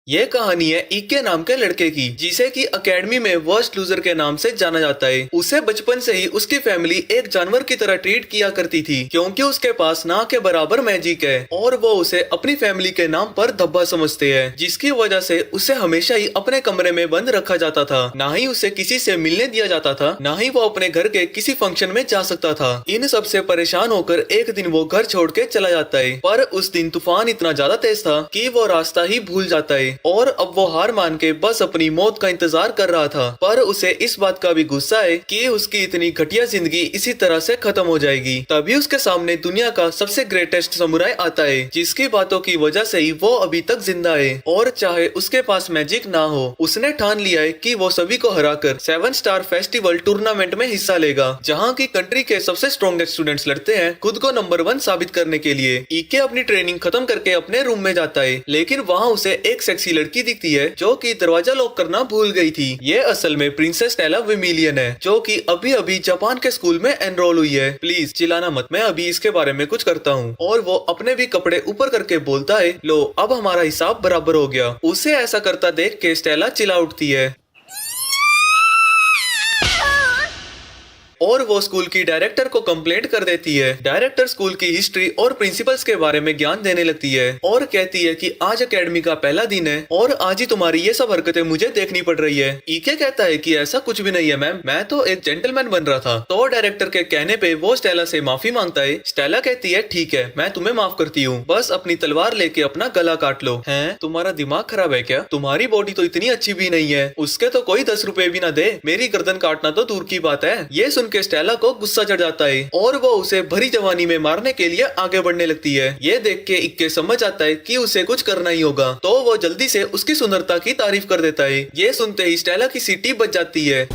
ये कहानी है इक्के नाम के लड़के की, जिसे कि एकेडमी में वर्स्ट लूजर के नाम से जाना जाता है। उसे बचपन से ही उसकी फैमिली एक जानवर की तरह ट्रीट किया करती थी, क्योंकि उसके पास ना के बराबर मैजिक है और वो उसे अपनी फैमिली के नाम पर धब्बा समझते हैं, जिसकी वजह से उसे हमेशा ही अपने कमरे में बंद रखा जाता था। ना ही उसे किसी से मिलने दिया जाता था, ना ही वो अपने घर के किसी फंक्शन में जा सकता था। इन सब से परेशान होकर एक दिन वो घर छोड़ के चला जाता है, पर उस दिन तूफान इतना ज्यादा तेज था कि वो रास्ता ही भूल जाता है और अब वो हार मान के बस अपनी मौत का इंतजार कर रहा था। पर उसे इस बात का भी गुस्सा है कि उसकी इतनी घटिया जिंदगी इसी तरह से खत्म हो जाएगी। तभी उसके सामने दुनिया का सबसे ग्रेटेस्ट समुराई आता है, जिसकी बातों की वजह से ही वो अभी तक जिंदा है। और चाहे उसके पास मैजिक ना हो, उसने ठान लिया है कि वो सभी को हराकर 7 स्टार फेस्टिवल टूर्नामेंट में हिस्सा लेगा, जहाँ की कंट्री के सबसे स्ट्रॉन्गेस्ट स्टूडेंट्स लड़ते हैं खुद को नंबर 1 साबित करने के लिए। इके अपनी ट्रेनिंग खत्म करके अपने रूम में जाता है, लेकिन वहाँ उसे एक सेक्सी लड़की दिखती है जो कि दरवाजा लॉक करना भूल गई थी। ये असल में प्रिंसेस स्टेला वर्मिलियन है, जो कि अभी अभी जापान के स्कूल में एनरोल हुई है। प्लीज चिल्लाना मत, मैं अभी इसके बारे में कुछ करता हूँ। और वो अपने भी कपड़े ऊपर करके बोलता है, लो अब हमारा हिसाब बराबर हो गया। उसे ऐसा करता देख के स्टेला चिल्ला उठती है और वो स्कूल की डायरेक्टर को कंप्लेंट कर देती है। डायरेक्टर स्कूल की हिस्ट्री और प्रिंसिपल्स के बारे में ज्ञान देने लगती है और कहती है कि आज एकेडमी का पहला दिन है और आज ही तुम्हारी ये सब हरकतें मुझे देखनी पड़ रही है। ईके कहता है कि ऐसा कुछ भी नहीं है मैम, मैं तो एक जेंटलमैन बन रहा था। तो डायरेक्टर के कहने पे वो स्टेला से माफी मांगता है। स्टेला कहती है ठीक है, मैं तुम्हें माफ करती हूँ, बस अपनी तलवार लेके अपना गला काट लो। हैं, तुम्हारा दिमाग खराब है क्या? तुम्हारी बॉडी तो इतनी अच्छी भी नहीं है, उसके तो कोई 10 रुपए भी ना दे, मेरी गर्दन काटना तो दूर की बात है। ये के स्टेला को गुस्सा चढ़ जाता है और वो उसे भरी जवानी में मारने के लिए आगे बढ़ने लगती है। ये देख के इक्के समझ आता है कि उसे कुछ करना ही होगा, तो वो जल्दी से उसकी सुंदरता की तारीफ कर देता है। ये सुनते ही स्टेला की सीटी बज जाती है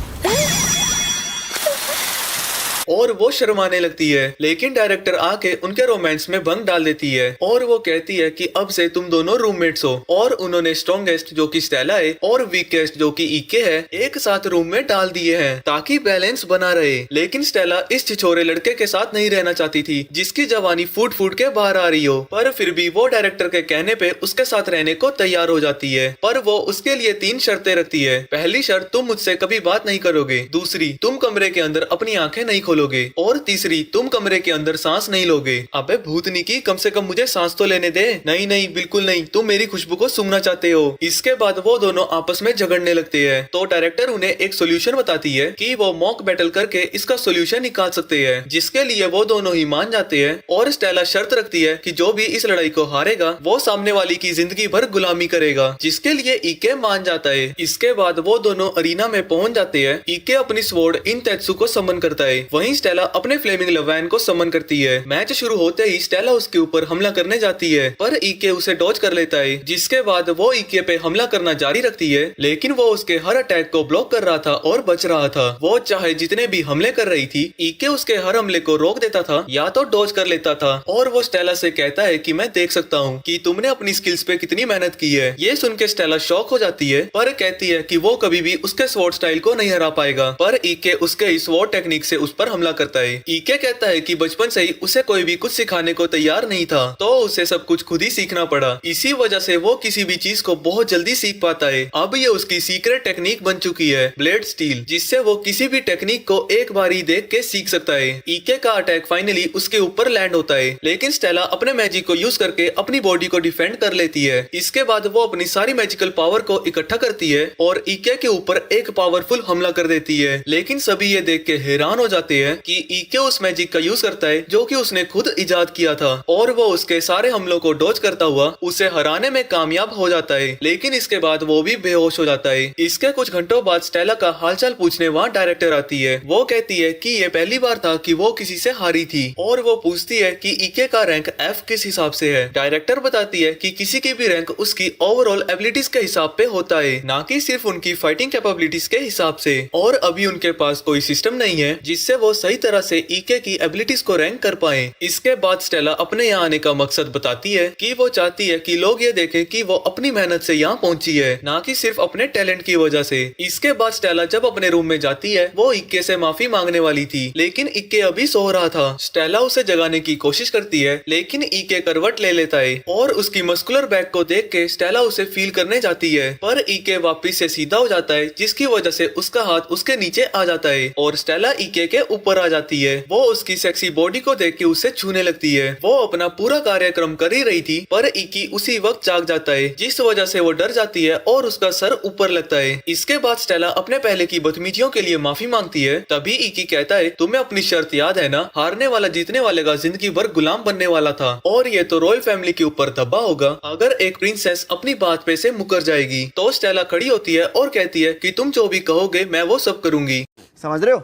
और वो शर्माने लगती है, लेकिन डायरेक्टर आके उनके रोमांस में भंग डाल देती है और वो कहती है कि अब से तुम दोनों रूममेट्स हो। और उन्होंने स्ट्रॉन्गेस्ट जो कि स्टेला है और वीकेस्ट जो कि इके है एक साथ रूम में डाल दिए हैं ताकि बैलेंस बना रहे। लेकिन स्टेला इस छिछोरे लड़के के साथ नहीं रहना चाहती थी जिसकी जवानी फूट फूट के बाहर आ रही हो, पर फिर भी वो डायरेक्टर के कहने पे उसके साथ रहने को तैयार हो जाती है। पर वो उसके लिए 3 शर्तें रखती है। पहली शर्त, तुम मुझसे कभी बात नहीं करोगे। दूसरी, तुम कमरे के अंदर अपनी आंखें नहीं खोलोगे। और तीसरी, तुम कमरे के अंदर सांस नहीं लोगे। अबे भूतनी की, कम से कम मुझे सांस तो लेने दे। नहीं नहीं, बिल्कुल नहीं, तुम मेरी खुशबू को सूंघना चाहते हो। इसके बाद वो दोनों आपस में झगड़ने लगते हैं। तो डायरेक्टर उन्हें एक सोल्यूशन बताती है कि वो मॉक बैटल करके इसका सोल्यूशन निकाल सकते हैं, जिसके लिए वो दोनों ही मान जाते हैं। और स्टेला शर्त रखती है कि जो भी इस लड़ाई को हारेगा वो सामने वाली की जिंदगी भर गुलामी करेगा, जिसके लिए इके मान जाता है। इसके बाद वो दोनों अरीना में पहुंच जाते हैं। इके अपनी स्वॉर्ड इन तेत्सु को समन करता है, वहीं स्टेला अपने फ्लेमिंग लवैन को समन करती है। मैच शुरू होते ही स्टेला उसके ऊपर हमला करने जाती है, पर इके उसे डॉज कर लेता है, जिसके बाद वो इके पे हमला करना जारी रखती है। लेकिन वो उसके हर अटैक को ब्लॉक कर रहा था और बच रहा था। वो चाहे जितने भी हमले कर रही थी, इके उसके हर हमले को रोक देता था या तो डॉज कर लेता था। और वो स्टेला से कहता है कि मैं देख सकता हूँ कि तुमने अपनी स्किल्स पे कितनी मेहनत की है। ये सुन के स्टेला शॉक हो जाती है, पर कहती है कि वो कभी भी उसके स्वॉर्ड स्टाइल को नहीं हरा पाएगा। पर इके उसके इस स्वॉर्ड टेक्निक से उस पर हमला करता है। इके कहता है कि बचपन से ही उसे कोई भी कुछ सिखाने को तैयार नहीं था, तो उसे सब कुछ खुद ही सीखना पड़ा। इसी वजह से वो किसी भी चीज को बहुत जल्दी सीख पाता है। अब ये उसकी सीक्रेट टेक्निक बन चुकी है, ब्लेड स्टील, जिससे वो किसी भी टेक्निक को एक बार ही देख के सीख सकता है। इके का अटैक फाइनली उसके ऊपर लैंड होता है, लेकिन स्टेला अपने मैजिक को यूज करके अपनी बॉडी को डिफेंड कर लेती है। इसके बाद वो अपनी सारी मैजिकल पावर को इकट्ठा करती है और इके के ऊपर एक पावरफुल हमला कर देती है। लेकिन सभी ये देख के हैरान हो जाते हैं कि इके उस मैजिक का यूज करता है जो कि उसने खुद इजाद किया था, और वो उसके सारे हमलों को डॉज करता हुआ उसे हराने में कामयाब हो जाता है। लेकिन इसके बाद वो भी बेहोश हो जाता है। इसके कुछ घंटों बाद स्टेला का हालचाल पूछने वहाँ डायरेक्टर आती है। वो कहती है कि ये पहली बार था कि वो किसी से हारी थी, और वो पूछती है कि इके का रैंक एफ किस हिसाब से है। डायरेक्टर बताती है कि किसी की भी रैंक उसकी ओवरऑल एबिलिटीज के हिसाब पे होता है, ना कि सिर्फ उनकी फाइटिंग कैपेबिलिटीज के हिसाब से। और अभी उनके पास कोई सिस्टम नहीं है जिससे वो वो सही तरह से ईके की एबिलिटीज को रैंक कर पाए। इसके बाद स्टेला अपने यहाँ आने का मकसद बताती है कि वो चाहती है कि लोग ये देखें कि वो अपनी मेहनत से यहाँ पहुंची है, ना कि सिर्फ अपने टैलेंट की वजह से। इसके बाद स्टेला जब अपने रूम में जाती है वो इक्के से माफी मांगने वाली थी, लेकिन इक्के अभी सो रहा था। स्टेला उसे जगाने की कोशिश करती है, लेकिन इक्के करवट ले लेता है और उसकी मस्कुलर बैक को देख के स्टेला उसे फील करने जाती है, पर इक्के वापिस से सीधा हो जाता है, जिसकी वजह से उसका हाथ उसके नीचे आ जाता है और स्टेला इक्के के ऊपर आ जाती है। वो उसकी सेक्सी बॉडी को देख के उसे छूने लगती है। वो अपना पूरा कार्यक्रम कर ही रही थी, पर इक्की उसी वक्त जाग जाता है, जिस वजह से वो डर जाती है और उसका सर ऊपर लगता है। इसके बाद स्टेला अपने पहले की बदतमीजियों के लिए माफी मांगती है। तभी इक्की कहता है, तुम्हें अपनी शर्त याद है ना, हारने वाला जीतने वाले का जिंदगी भर गुलाम बनने वाला था, और ये तो रॉयल फैमिली के ऊपर धब्बा होगा अगर एक प्रिंसेस अपनी बात पे से मुकर जाएगी। तो स्टेला खड़ी होती है और कहती है कि तुम जो भी कहोगे मैं वो सब करूंगी। समझ रहे हो?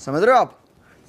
समझ रहे हो आप?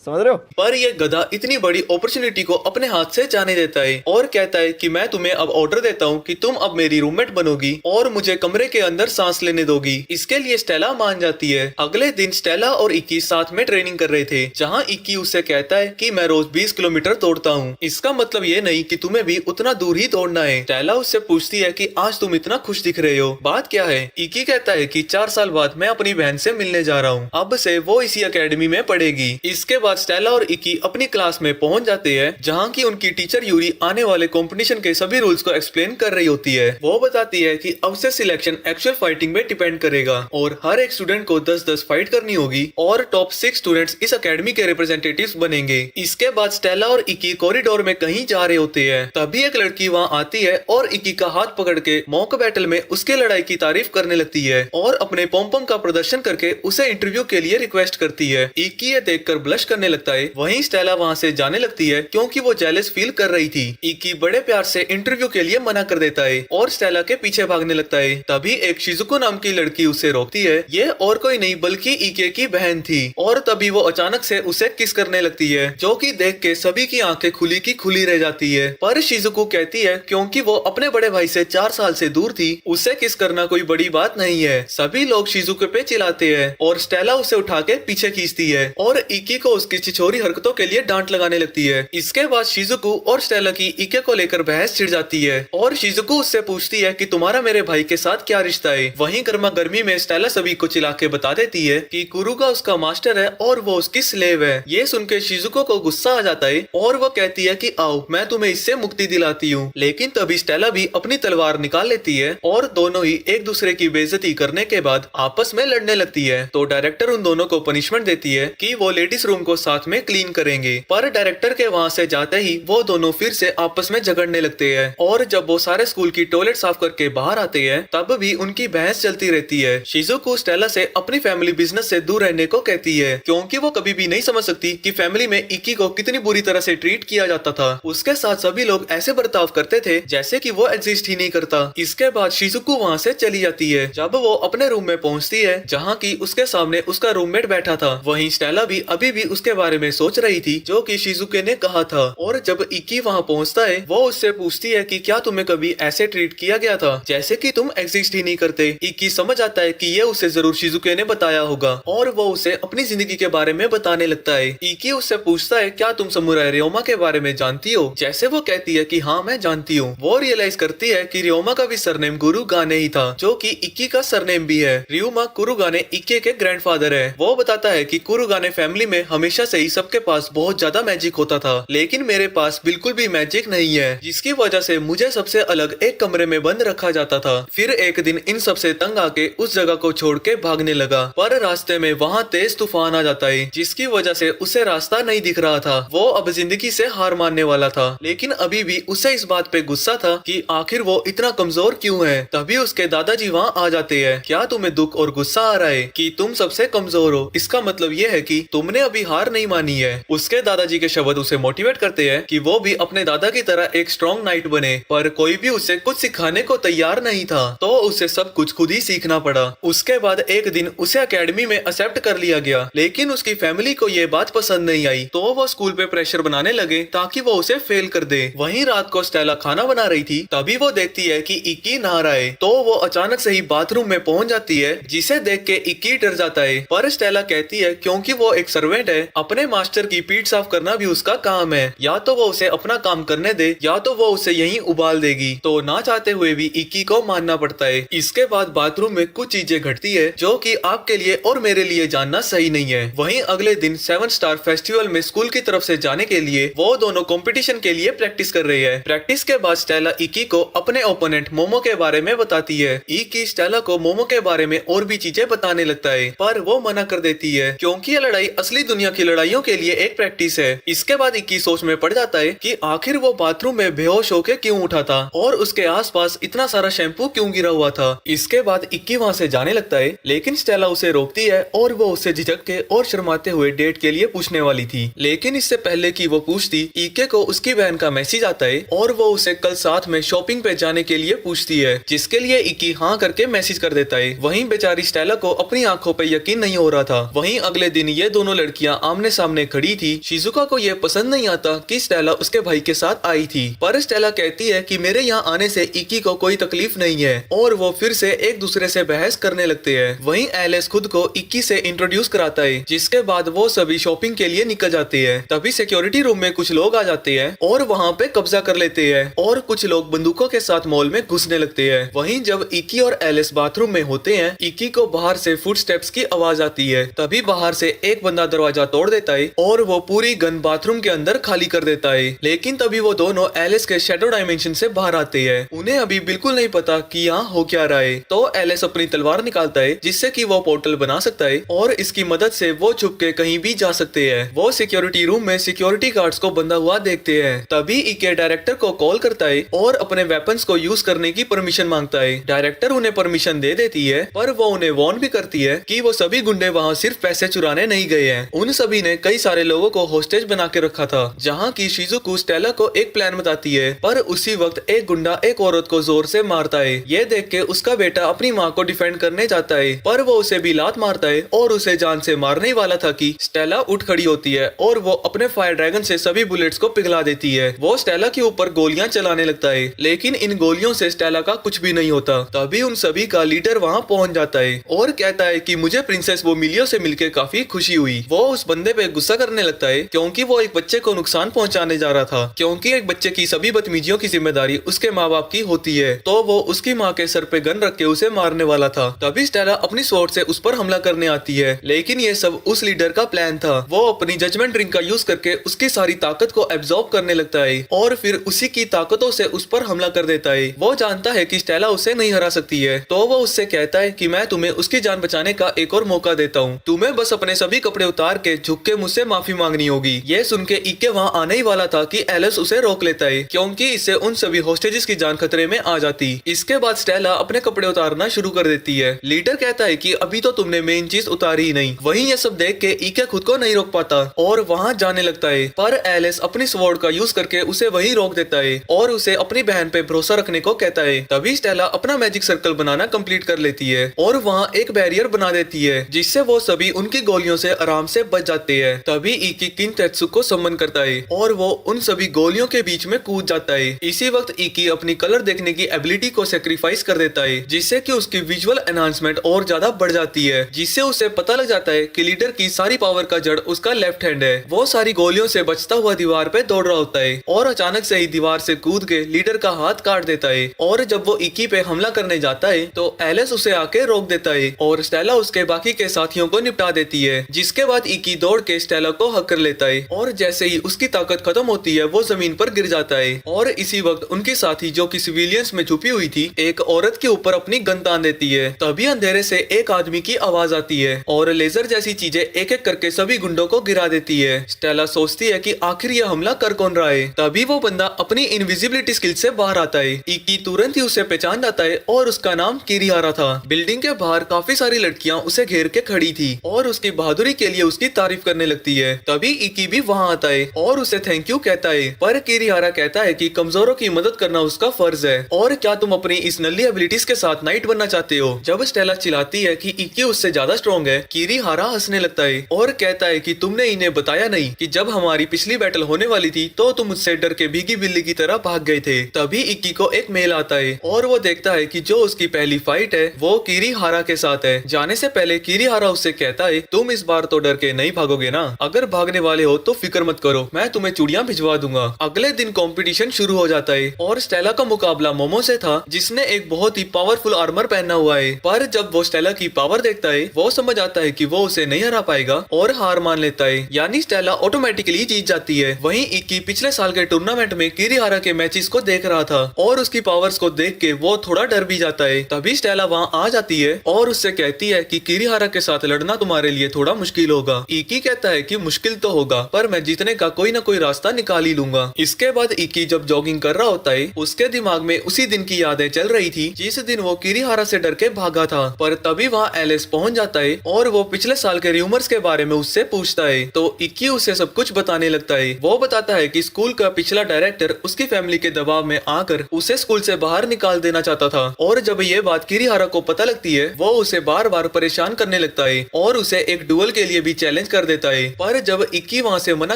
समझ रहे हो? पर ये गधा इतनी बड़ी अपॉर्चुनिटी को अपने हाथ से जाने देता है और कहता है कि मैं तुम्हें अब ऑर्डर देता हूँ कि तुम अब मेरी रूममेट बनोगी और मुझे कमरे के अंदर सांस लेने दोगी। इसके लिए स्टेला मान जाती है। अगले दिन स्टेला और इक्की साथ में ट्रेनिंग कर रहे थे, जहाँ इक्की उससे कहता है कि मैं रोज 20 किलोमीटर दौड़ता हूँ। इसका मतलब ये नहीं कि तुम्हें भी उतना दूर ही दौड़ना है। स्टेला उससे पूछती है कि आज तुम इतना खुश दिख रहे हो, बात क्या है? इक्की कहता है कि 4 साल बाद मैं अपनी बहन से मिलने जा रहा हूँ, अब से वो इसी अकेडमी में पढ़ेगी। इसके बाद स्टेला और इक्की अपनी क्लास में पहुंच जाते हैं, जहां की उनकी टीचर यूरी आने वाले कंपटीशन के सभी रूल्स को एक्सप्लेन कर रही होती है। वो बताती है कि अब से सिलेक्शन एक्चुअल फाइटिंग में डिपेंड करेगा और हर एक स्टूडेंट को 10-10 फाइट करनी होगी और टॉप 6 स्टूडेंट्स इस अकेडमी के रिप्रेजेंटेटिव्स बनेंगे। इसके बाद स्टेला और इक्की कॉरिडोर में कहीं जा रहे होते हैं, तभी एक लड़की वहां आती है और इक्की का हाथ पकड़ के मॉक बैटल में उसके लड़ाई की तारीफ करने लगती है और अपने पॉम का प्रदर्शन करके उसे इंटरव्यू के लिए रिक्वेस्ट करती है। इक्की ये देखकर ब्लश करने लगता है। वहीं स्टेला वहां से जाने लगती है क्योंकि वो जेलस फील कर रही थी। इक्की बड़े प्यार से इंटरव्यू के लिए मना कर देता है और स्टेला के पीछे भागने लगता है। तभी एक शिजुको नाम की लड़की उसे रोकती है। ये और कोई नहीं बल्कि इक्के की बहन थी और तभी वो अचानक से उसे किस करने लगती है, जो कि देख के सभी की आंखें खुली की खुली रह जाती है। पर शिजुको कहती है क्योंकि वो अपने बड़े भाई से 4 साल से दूर थी, उसे किस करना कोई बड़ी बात नहीं है। सभी लोग शिजुको पे चिल्लाते हैं और स्टेला उसे उठा के पीछे खींचती है और इक्की को उसकी छिछोरी हरकतों के लिए डांट लगाने लगती है। इसके बाद शिजुको और स्टेला की इक्के को लेकर बहस छिड़ जाती है और शिजुको उससे पूछती है कि तुम्हारा मेरे भाई के साथ क्या रिश्ता है। वहीं गर्मा गर्मी में स्टेला सभी को चिल्ला के बता देती है कि कुरुगा उसका मास्टर है और वो उसकी स्लेव है। ये सुनकर शिजुको को गुस्सा आ जाता है और वो कहती है कि आओ मैं तुम्हें इससे मुक्ति दिलाती हूँ। लेकिन तभी स्टेला भी अपनी तलवार निकाल लेती है और दोनों ही एक दूसरे की बेइज्जती करने के बाद आपस में लड़ने लगती है। तो डायरेक्टर उन दोनों को पनिशमेंट देती है कि वो लेडीज रूम को साथ में क्लीन करेंगे, पर डायरेक्टर के वहाँ से जाते ही वो दोनों फिर से आपस में झगड़ने लगते हैं और जब वो सारे स्कूल की टॉयलेट साफ करके बाहर आते हैं तब भी उनकी बहस चलती रहती है। शिजुको स्टेला से अपनी फैमिली बिजनेस से दूर रहने को कहती है क्योंकि वो कभी भी नहीं समझ सकती कि फैमिली में इक्की को कितनी बुरी तरह से ट्रीट किया जाता था। उसके साथ सभी लोग ऐसे बर्ताव करते थे जैसे कि वो एग्जिस्ट ही नहीं करता। इसके बाद शिजुको वहाँ से चली जाती है। जब वो अपने रूम में पहुँचती है जहाँ की उसके सामने उसका रूममेट बैठा था, वहीं स्टेला भी अभी भी उसके बारे में सोच रही थी जो कि शिजुके ने कहा था। और जब इक्की वहाँ पहुँचता है वो उससे पूछती है कि क्या तुम्हें कभी ऐसे ट्रीट किया गया था जैसे कि तुम एग्जिस्ट ही नहीं करते। इक्की समझ आता है कि ये उसे जरूर शिजुके ने बताया होगा और वो उसे अपनी जिंदगी के बारे में बताने लगता है। इक्की उससे पूछता है क्या तुम समुराई रियोमा के बारे में जानती हो? जैसे वो कहती है कि हाँ मैं जानती हूँ। वो रियलाइज करती है कि रियोमा का भी सरनेम कुरुगाने ही था, जो कि इक्की का सरनेम भी है। रियोमा कुरुगाने इक्की के ग्रैंडफादर है। वो बताता है कि कुरुगाने फैमिली में हमेशा से ही सबके पास बहुत ज्यादा मैजिक होता था, लेकिन मेरे पास बिल्कुल भी मैजिक नहीं है, जिसकी वजह से मुझे सबसे अलग एक कमरे में बंद रखा जाता था। फिर एक दिन इन सबसे तंग आके उस जगह को छोड़ के भागने लगा, पर रास्ते में वहाँ तेज तूफान आ जाता है, जिसकी वजह से उसे रास्ता नहीं दिख रहा था। वो अब जिंदगी से हार मानने वाला था, लेकिन अभी भी उसे इस बात पे गुस्सा था कि आखिर वो इतना कमजोर क्यों है। तभी उसके दादाजी वहाँ आ जाते हैं। क्या तुम्हें दुख और गुस्सा आ रहा है कि तुम सबसे कमजोर हो? इसका मतलब ये है कि तुमने अभी हार नहीं मानी है। उसके दादाजी के शब्द उसे मोटिवेट करते हैं कि वो भी अपने दादा की तरह एक स्ट्रॉन्ग नाइट बने, पर कोई भी उसे कुछ सिखाने को तैयार नहीं था। तो उसे सब कुछ खुद ही सीखना पड़ा। उसके बाद एक दिन उसे एकेडमी में एक्सेप्ट कर लिया गया, लेकिन उसकी फैमिली को ये बात पसंद नहीं आई, तो वो स्कूल पे प्रेशर बनाने लगे ताकि वो उसे फेल कर दे। वहीं रात को स्टेला खाना बना रही थी, तभी वो देखती है कि इक्की नहा रहा है, तो वो अचानक से ही बाथरूम में पहुंच जाती है, जिसे देख के इक्की डर जाता है। पर स्टेला कहती है क्योंकि वो एक सर्वेंट है, अपने मास्टर की पीठ साफ करना भी उसका काम है, या तो वो उसे अपना काम करने दे या तो वो उसे यहीं उबाल देगी। तो ना चाहते हुए भी इक्की को मानना पड़ता है। इसके बाद बाथरूम में कुछ चीजें घटती है जो कि आपके लिए और मेरे लिए जानना सही नहीं है। वहीं अगले दिन 7 स्टार फेस्टिवल में स्कूल की तरफ से जाने के लिए वो दोनों कंपटीशन के लिए प्रैक्टिस कर रही है। प्रैक्टिस के बाद स्टेला इक्की को अपने ओपोनेंट मोमो के बारे में बताती है। इक्की स्टेला को मोमो के बारे में और भी चीजें बताने लगता है, पर वो मना कर देती है क्योंकि ये लड़ाई असली दुनिया की लड़ाइयों के लिए एक प्रैक्टिस है। इसके बाद इक्की सोच में पड़ जाता है कि आखिर वो बाथरूम में बेहोश होकर क्यों उठा था और उसके आसपास इतना सारा शैम्पू क्यों गिरा हुआ था। इसके बाद इक्की वहाँ से जाने लगता है, लेकिन स्टेला उसे रोकती है और वो उससे झिझक के और शर्माते हुए डेट के लिए पूछने वाली थी। लेकिन इससे पहले कि वो पूछती, इक्के को उसकी बहन का मैसेज आता है और वो उसे कल साथ में शॉपिंग पे जाने के लिए पूछती है, जिसके लिए इक्की हाँ करके मैसेज कर देता है। वहीं बेचारी स्टेला को अपनी आंखों पे यकीन नहीं हो रहा था। वहीं अगले दिन ये दोनों लड़कियां आमने सामने खड़ी थी। शिजुका को ये पसंद नहीं आता कि स्टेला उसके भाई के साथ आई थी, पर स्टेला कहती है कि मेरे यहाँ आने से इक्की को कोई तकलीफ नहीं है, और वो फिर से एक दूसरे से बहस करने लगते हैं। वहीं एलिस खुद को इक्की से इंट्रोड्यूस कराता है, जिसके बाद वो सभी शॉपिंग के लिए निकल जाते हैं। तभी सिक्योरिटी रूम में कुछ लोग आ जाते हैं और वहाँ पे कब्जा कर लेते हैं, और कुछ लोग बंदूकों के साथ मॉल में घुसने लगते हैं। वहीं जब इक्की और एलिस बाथरूम में होते हैं, इक्की को बाहर से फुटस्टेप्स की आवाज आती है। तभी बाहर से एक बंदा दरवाजा तोड़ देता है और वो पूरी गन बाथरूम के अंदर खाली कर देता है। लेकिन तभी वो दोनों एलिस के शैडो डायमेंशन से बाहर आते हैं। उन्हें अभी बिल्कुल नहीं पता कि यहाँ हो क्या रहा है। तो एलिस अपनी तलवार निकालता है, जिससे कि वो पोर्टल बना सकता है, और इसकी मदद से वो छुप के कहीं भी जा सकते हैं। वो सिक्योरिटी रूम में सिक्योरिटी गार्ड्स को बंधा हुआ देखते हैं। तभी इके डायरेक्टर को कॉल करता है और अपने वेपन्स को यूज करने की परमिशन मांगता है। डायरेक्टर उन्हें परमिशन दे देती है, पर वो उन्हें वार्न भी करती है कि वो सभी गुंडे वहाँ सिर्फ पैसे चुराने नहीं गए हैं। उन सभी ने कई सारे लोगों को होस्टेज बना के रखा था, जहाँ की शिजुको स्टेला को एक प्लान बताती है। पर उसी वक्त एक गुंडा एक औरत को जोर से मारता है। ये देख के उसका बेटा अपनी माँ को डिफेंड करने जाता है, पर वो उसे भी लात मारता है और उसे जान से मारने वाला था कि स्टेला उठ खड़ी होती है और वो अपने फायर ड्रैगन से सभी बुलेट्स को पिघला देती है। वो स्टेला के ऊपर गोलियां चलाने लगता है, लेकिन इन गोलियों से स्टेला का कुछ भी नहीं होता। तभी उन सभी का लीडर वहाँ पहुँच जाता है और कहता है कि मुझे प्रिंसेस वोमिलियो से मिलकर काफी खुशी हुई। वो उस बंदे पे गुस्सा करने लगता है क्योंकि वो एक बच्चे को नुकसान पहुंचाने जा रहा था, क्योंकि एक बच्चे की सभी बदतमीजियों की जिम्मेदारी उसके माँ बाप की होती है। तो वो उसकी माँ के सर पे गन रख के उसे मारने वाला था। तभी स्टेला अपनी स्वॉर्ड से उस पर हमला करने आती है, लेकिन ये सब उस लीडर का प्लान था। वो अपनी जजमेंट ड्रिंक का यूज करके उसकी सारी ताकत को एब्जॉर्ब करने लगता है और फिर उसी की ताकतों से उस पर हमला कर देता है। वो जानता है कि स्टेला उसे नहीं हरा सकती है, तो वो उससे कहता है कि मैं तुम्हें उसकी जान बचाने का एक और मौका देता हूँ, तुम्हें बस अपने सभी कपड़े उतार के झुक के मुझसे माफी मांगनी होगी। ये सुन के इक्के वहाँ आने ही वाला था कि एलिस उसे रोक लेता है, क्योंकि इससे उन सभी होस्टेजेस की जान खतरे में आ जाती। इसके बाद स्टेला अपने कपड़े उतारना शुरू कर देती है। लीडर कहता है कि अभी तो तुमने मेन चीज उतारी ही नहीं। वहीं ये सब देख के इक्के खुद को नहीं रोक पाता और वहाँ जाने लगता है, पर एलिस अपनी स्वॉर्ड का यूज करके उसे वहीं रोक देता है और उसे अपनी बहन पे भरोसा रखने को कहता है। तभी स्टेला अपना मैजिक सर्कल बनाना कंप्लीट कर लेती है और वहाँ एक बैरियर बना देती है, जिससे वो सभी उनकी गोलियों से आराम से बच जाते हैं। तभी इक्की किनतेत्सु को सम्मन करता है और वो उन सभी गोलियों के बीच में कूद जाता है। इसी वक्त इक्की अपनी कलर देखने की एबिलिटी को सेक्रीफाइस कर देता है, जिससे कि उसकी विजुअल एनहांसमेंट और ज्यादा बढ़ जाती है, जिससे उसे पता लग जाता है कि लीडर की सारी पावर का जड़ उसका लेफ्ट हैंड है। वो सारी गोलियों से बचता हुआ दीवार पे दौड़ रहा होता है और अचानक से ही दीवार से कूद के लीडर का हाथ काट देता है। और जब वो इक्की पे हमला करने जाता है तो एलिस उसे आके रोक देता है और स्टेला उसके बाकी के साथियों को निपटा देती है। जिसके बाद इक्की दौड़ के स्टेला को हक कर लेता है और जैसे ही उसकी ताकत खत्म होती है वो जमीन पर गिर जाता है। और इसी वक्त उनकी साथी जो कि सिविलियंस में छुपी हुई थी, एक औरत के ऊपर अपनी गन तान देती है। तभी अंधेरे से एक आदमी की आवाज आती है और लेजर जैसी चीजें एक एक करके सभी गुंडों को गिरा देती है। स्टेला सोचती है कि आखिर यह हमला कर कौन रहा है। तभी वो बंदा अपनी इनविजिबिलिटी स्किल से बाहर आता है। इक्की तुरंत ही उसे पहचान जाता है और उसका नाम किरिहारा था। बिल्डिंग के बाहर काफी सारी लड़कियां उसे घेर के खड़ी थी और उसकी बहादुरी के लिए उसकी तारीफ करने लगती है। तभी इक्की भी वहाँ आता है और उसे थैंक यू कहता है, पर किरिहारा कहता है कि कमजोरों की मदद करना उसका फर्ज है और क्या तुम अपनी इस नल्ली एबिलिटीज के साथ नाइट बनना चाहते हो। जब स्टेला चिल्लाती है कि इक्की उससे ज्यादा स्ट्रॉन्ग है, किरीहारा हंसने लगता है और कहता है कि तुमने इन्हें बताया नहीं कि जब हमारी पिछली बैटल होने वाली थी तो तुम मुझसे डर के भीगी बिल्ली की तरह भाग गए थे। तभी इक्की को एक मेल आता है और वो देखता है कि जो उसकी पहली फाइट है वो किरीहारा के साथ है। जाने से पहले किरीहारा उससे कहता है तुम इस बार तो डर के नहीं भागोगे ना, अगर भागने वाले हो तो फिक्र मत करो, मैं तुम्हें चूड़ियां भिजवा दूंगा। अगले दिन कंपटीशन शुरू हो जाता है और स्टेला का मुकाबला मोमो से था जिसने एक बहुत ही पावरफुल आर्मर पहना हुआ है। पर जब वो स्टेला की पावर देखता है वो समझ आता है कि वो उसे नहीं हरा पाएगा और हार मान लेता है, यानी स्टेला ऑटोमेटिकली जीत जाती है। वहीं इक्की पिछले साल के टूर्नामेंट में किरीहारा के मैचेस को देख रहा था और उसकी पावर्स को देख के वो थोड़ा डर भी जाता है। तभी स्टेला वहां आ जाती है और उससे कहती है कि किरीहारा के साथ लड़ना तुम्हारे लिए थोड़ा मुश्किल होगा। इक्की कहता है कि मुश्किल तो होगा पर मैं जीतने का कोई ना कोई रास्ता निकाल ही लूंगा। इसके बाद इक्की जब जॉगिंग कर रहा होता है उसके दिमाग में उसी दिन की यादें चल रही थी जिस दिन वो किरीहारा से डर के भागा था। पर तभी वहाँ एलिस पहुंच जाता है और वो पिछले साल के र्यूमर्स के बारे में उससे पूछता है तो इक्की उसे सब कुछ बताने लगता है। वो बताता है कि स्कूल का पिछला डायरेक्टर उसकी फैमिली के दबाव में आकर उसे स्कूल से बाहर निकाल देना चाहता था और जब ये बात किरीहारा को पता लगती है वो उसे बार बार परेशान करने लगता है और उसे एक डुएल के लिए भी चैलेंज कर देता है। पर जब इक्की वहाँ से मना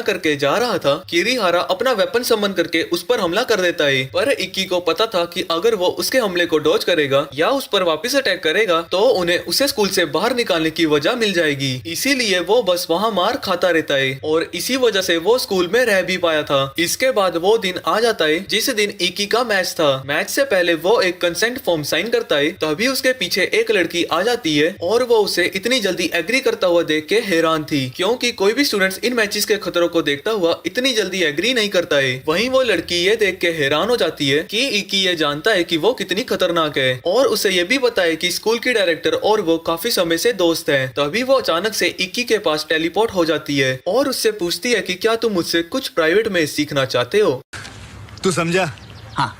करके जा रहा था किरीहारा अपना वेपन समन करके उस पर हमला कर देता है। पर इक्की को पता था कि अगर वो उसके हमले को डॉज करेगा या उस पर वापस अटैक करेगा तो उन्हें उसे स्कूल से बाहर निकालने की वजह मिल जाएगी, इसीलिए वो बस वहाँ मार खाता रहता है और इसी वजह से वो स्कूल में रह भी पाया था। इसके बाद वो दिन आ जाता है जिस दिन इक्की का मैच था। मैच से पहले वो एक कंसेंट फॉर्म साइन करता है तभी उसके पीछे एक लड़की आ जाती है और वो उसे इतनी जल्दी एग्री करता हुआ देख के हैरान थी क्योंकि कोई भी स्टूडेंट्स इन मैचेस के खतरों को देखता हुआ इतनी जल्दी एग्री नहीं करता है। वहीं वो लड़की ये देख के हैरान हो जाती है कि इक्की ये जानता है कि वो कितनी खतरनाक है और उसे ये भी पता है कि स्कूल की डायरेक्टर और वो काफी समय से दोस्त हैं। तभी वो अचानक से इक्की के पास टेलीपोर्ट हो जाती है और उससे पूछती है कि क्या तुम मुझसे कुछ प्राइवेट में सीखना चाहते हो। तू समझा? हाँ।